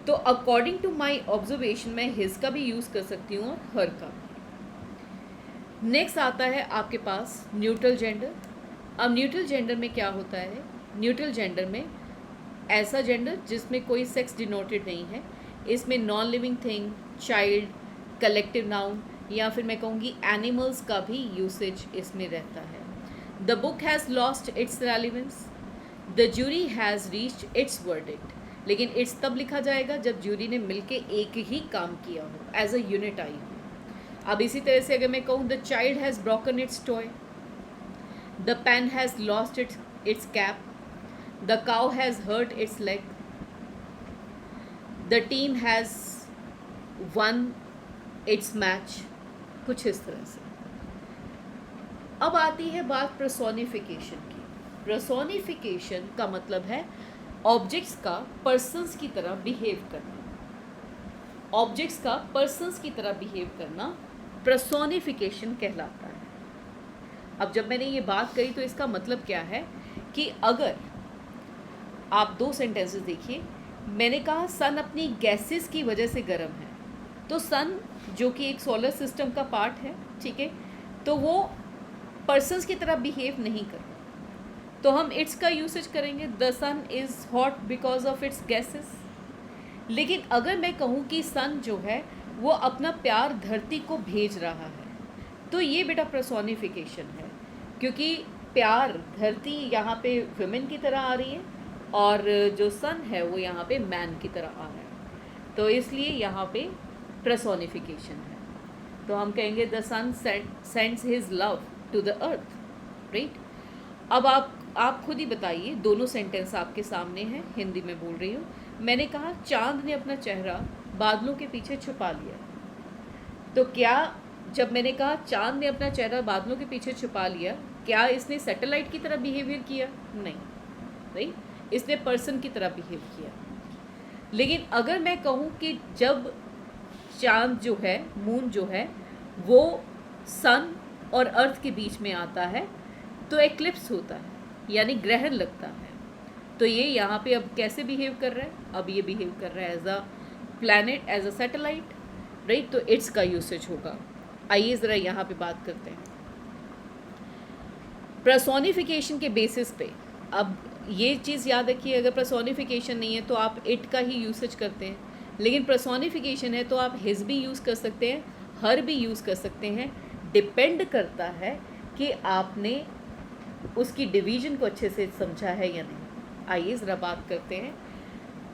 तो अकॉर्डिंग टू माई ऑब्जर्वेशन मैं हिज का भी यूज़ कर सकती हूँ और हर का भी। नेक्स्ट आता है आपके पास न्यूट्रल जेंडर। अब न्यूट्रल जेंडर में क्या होता है? न्यूट्रल जेंडर में ऐसा जेंडर जिसमें कोई सेक्स डिनोटेड नहीं है, इसमें non living thing, child, collective noun या फिर मैं कहूँगी एनिमल्स का भी यूसेज इसमें रहता है। The book has lost its relevance, the jury has reached it's verdict. लेकिन इट्स तब लिखा जाएगा जब ज्यूरी ने मिलके एक ही काम किया हो, एज अ यूनिट आई हो। अब इसी तरह से अगर मैं कहूँ the child has broken its toy, the pen has lost its cap, the cow has hurt its leg, the team has won its match, कुछ इस तरह से। अब आती है बात पर्सोनिफिकेशन की। पर्सोनिफिकेशन का मतलब है ऑब्जेक्ट्स का पर्सन्स की तरह बिहेव करना। ऑब्जेक्ट्स का पर्सन्स की तरह बिहेव करना पर्सोनिफिकेशन कहलाता है। अब जब मैंने ये बात करी तो इसका मतलब क्या है कि अगर आप दो सेंटेंसेस देखिए, मैंने कहा सन अपनी गैसेस की वजह से गर्म है, तो सन जो कि एक सोलर सिस्टम का पार्ट है, ठीक है, तो वो पर्सन्स की तरह बिहेव नहीं करता, तो हम इट्स का यूसेज करेंगे, the sun is hot because of its gases. लेकिन अगर मैं कहूँ कि सन जो है वो अपना प्यार धरती को भेज रहा है, तो ये बेटा पर्सोनिफिकेशन है, क्योंकि प्यार धरती यहाँ पे वुमेन की तरह आ रही है और जो सन है वो यहाँ पे मैन की तरह आ रहा है, तो इसलिए यहाँ पे पर्सोनिफिकेशन है। तो हम कहेंगे the sun sends his love to the earth, right. अब आप आप खुद ही बताइए, दोनों सेंटेंस आपके सामने हैं, हिंदी में बोल रही हूँ। मैंने कहा चांद ने अपना चेहरा बादलों के पीछे छुपा लिया। तो क्या, जब मैंने कहा चांद ने अपना चेहरा बादलों के पीछे छुपा लिया, क्या इसने सैटेलाइट की तरह बिहेवियर किया? नहीं, राइट, इसने पर्सन की तरह बिहेव किया। लेकिन अगर मैं कहूँ कि जब चांद जो है, मून जो है, वो सन और अर्थ के बीच में आता है तो एक्लिप्स होता है, यानी ग्रहण लगता है। तो ये यहाँ पे अब कैसे बिहेव कर रहा है? अब ये बिहेव कर रहा है as a planet, as a satellite, right. तो इट्स का यूसेज होगा। आइए ज़रा यहाँ पे बात करते हैं पर्सोनिफिकेशन के बेसिस पे। अब ये चीज़ याद रखिए, अगर पर्सोनिफिकेशन नहीं है तो आप इट का ही यूसेज करते हैं, लेकिन पर्सोनिफिकेशन है तो आप हिज भी यूज़ कर सकते हैं, हर भी यूज़ कर सकते हैं। डिपेंड करता है कि आपने उसकी डिवीजन को अच्छे से समझा है या नहीं। आइए ज़रा बात करते हैं।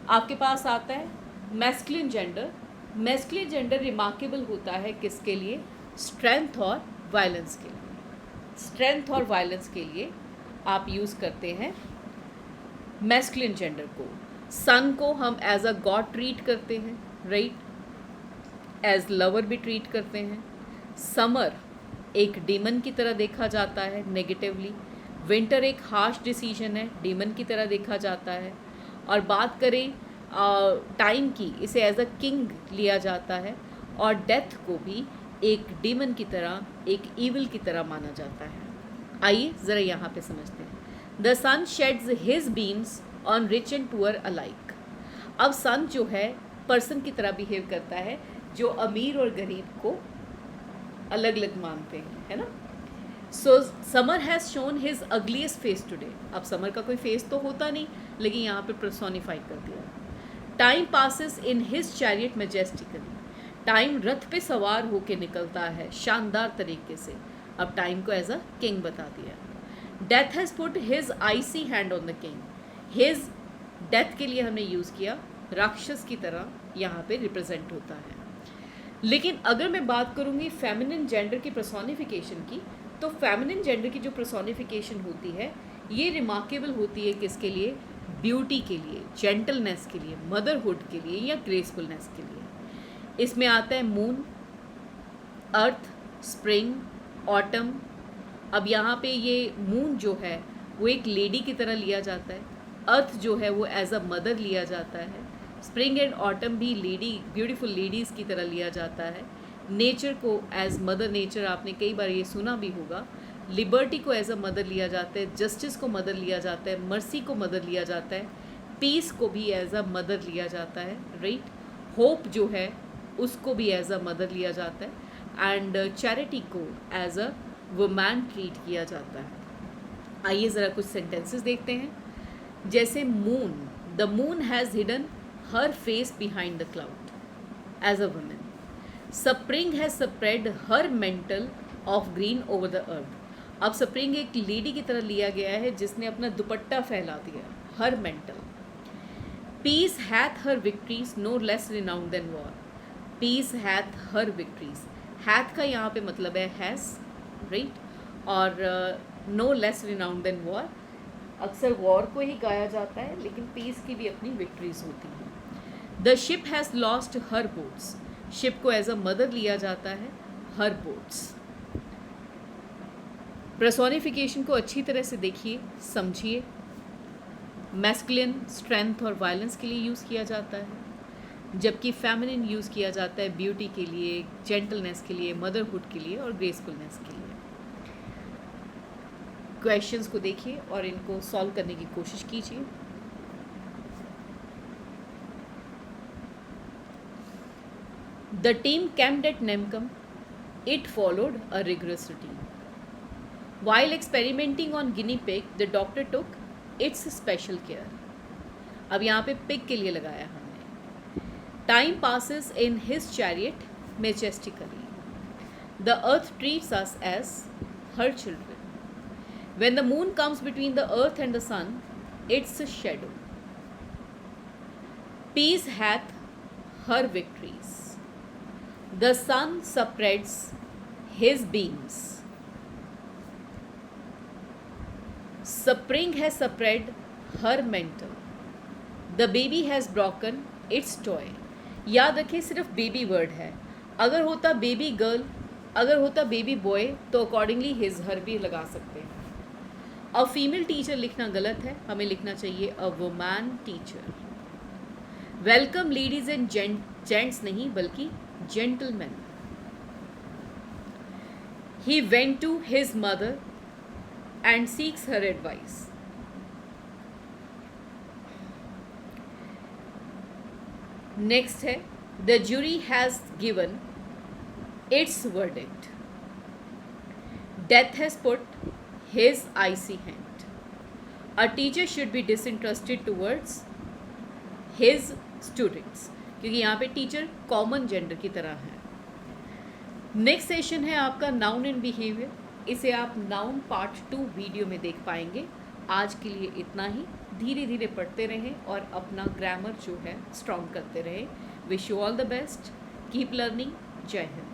आपके पास आता है masculine gender. Masculine gender remarkable होता है किसके लिए? स्ट्रेंथ और वायलेंस के लिए। स्ट्रेंथ और वायलेंस के लिए आप यूज़ करते हैं मैस्कुलिन जेंडर को। सन को हम एज अ गॉड ट्रीट करते हैं, राइट, एज लवर भी ट्रीट करते हैं। समर एक डीमन की तरह देखा जाता है नेगेटिवली। विंटर एक हार्श डिसीजन है, डीमन की तरह देखा जाता है। और बात करें टाइम की, इसे एज अ किंग लिया जाता है। और डेथ को भी एक डीमन की तरह, एक ईविल की तरह माना जाता है। आइए ज़रा यहाँ पे समझते हैं। The sun sheds his beams on rich and poor alike. अब सन जो है पर्सन की तरह बिहेव करता है, जो अमीर और गरीब को अलग अलग मानते हैं, है ना। सो summer has shown his ugliest face today. अब समर का कोई फेस तो होता नहीं, लेकिन यहाँ पे पर्सोनिफाई कर दिया। Time passes in his chariot majestically. Time रथ पे सवार होके निकलता है शानदार तरीके से। अब टाइम को एज अ किंग बता दिया। Death has put his icy hand on the king. His death के लिए हमने यूज़ किया, राक्षस की तरह यहाँ पे रिप्रेजेंट होता है। लेकिन अगर मैं बात करूँगी फेमिनिन जेंडर की पर्सोनिफिकेशन की, तो फेमिनिन जेंडर की जो पर्सोनिफिकेशन होती है, ये रिमार्केबल होती है किसके लिए? ब्यूटी के लिए, जेंटलनेस के लिए, मदरहुड के लिए या ग्रेसफुलनेस के लिए। इसमें आता है मून, अर्थ, स्प्रिंग, ऑटम। अब यहाँ पे ये मून जो है वो एक लेडी की तरह लिया जाता है, अर्थ जो है वो एज अ मदर लिया जाता है, स्प्रिंग एंड ऑटम भी लेडी, ब्यूटीफुल लेडीज़ की तरह लिया जाता है। नेचर को एज मदर नेचर, आपने कई बार ये सुना भी होगा। लिबर्टी को एज अ मदर लिया जाता है, जस्टिस को मदर लिया जाता है, मर्सी को मदर लिया जाता है, पीस को भी एज अ मदर लिया जाता है, राइट। होप जो है उसको भी एज अ मदर लिया जाता है, एंड चैरिटी को एज अ वुमैन ट्रीट किया जाता है। आइए ज़रा कुछ सेंटेंसेस देखते हैं। जैसे moon, the moon has hidden her face behind the cloud as a women. Spring has spread her mantle of green over the earth. अब स्प्रिंग एक लेडी की तरह लिया गया है जिसने अपना दुपट्टा फैला दिया, her mantle. Peace hath her victories no less renowned than war. Peace hath her victories, hath का यहाँ पे मतलब है हैज़, राइट, और no less renowned than war. अक्सर वॉर को ही गाया जाता है, लेकिन पीस की भी अपनी विक्ट्रीज होती हैं। The ship has lost her boats. Ship को एज अ मदर लिया जाता है, हर बोट्स। पर्सोनिफिकेशन को अच्छी तरह से देखिए, समझिए। मैस्कुलिन स्ट्रेंथ और वायलेंस के लिए यूज़ किया जाता है, जबकि फेमिनिन यूज़ किया जाता है ब्यूटी के लिए, जेंटलनेस के लिए, मदरहुड के लिए और ग्रेसफुलनेस के लिए। क्वेश्चंस को देखिए और इनको सॉल्व करने की कोशिश कीजिए। The team camped at Nemcom. It followed a rigorous routine. While experimenting on guinea pig, the doctor took its special care. अब यहाँ पे पिग के लिए लगाया हमने। Time passes in his chariot majestically. The earth treats us as her children. When the moon comes between the earth and the sun, it's a shadow. Peace hath her victories. The sun spreads his beams. Spring has spread her mental, the baby has broken its toy. याद रखें सिर्फ baby word है, अगर होता baby girl, अगर होता baby boy तो accordingly his her भी लगा सकते हैं। अ फीमेल टीचर लिखना गलत है, हमें लिखना चाहिए a woman teacher. Welcome ladies and gents नहीं बल्कि gentleman. He went to his mother and seeks her advice. Next है the jury has given its verdict. Death has put his icy hand. A teacher should be disinterested towards his students, क्योंकि यहाँ पे teacher common gender की तरह है। Next session है आपका noun and behaviour, इसे आप नाउन पार्ट 2 वीडियो में देख पाएंगे। आज के लिए इतना ही, धीरे धीरे पढ़ते रहें और अपना ग्रामर जो है स्ट्रॉन्ग करते रहें। Wish you all the best, keep learning, जय हिंद।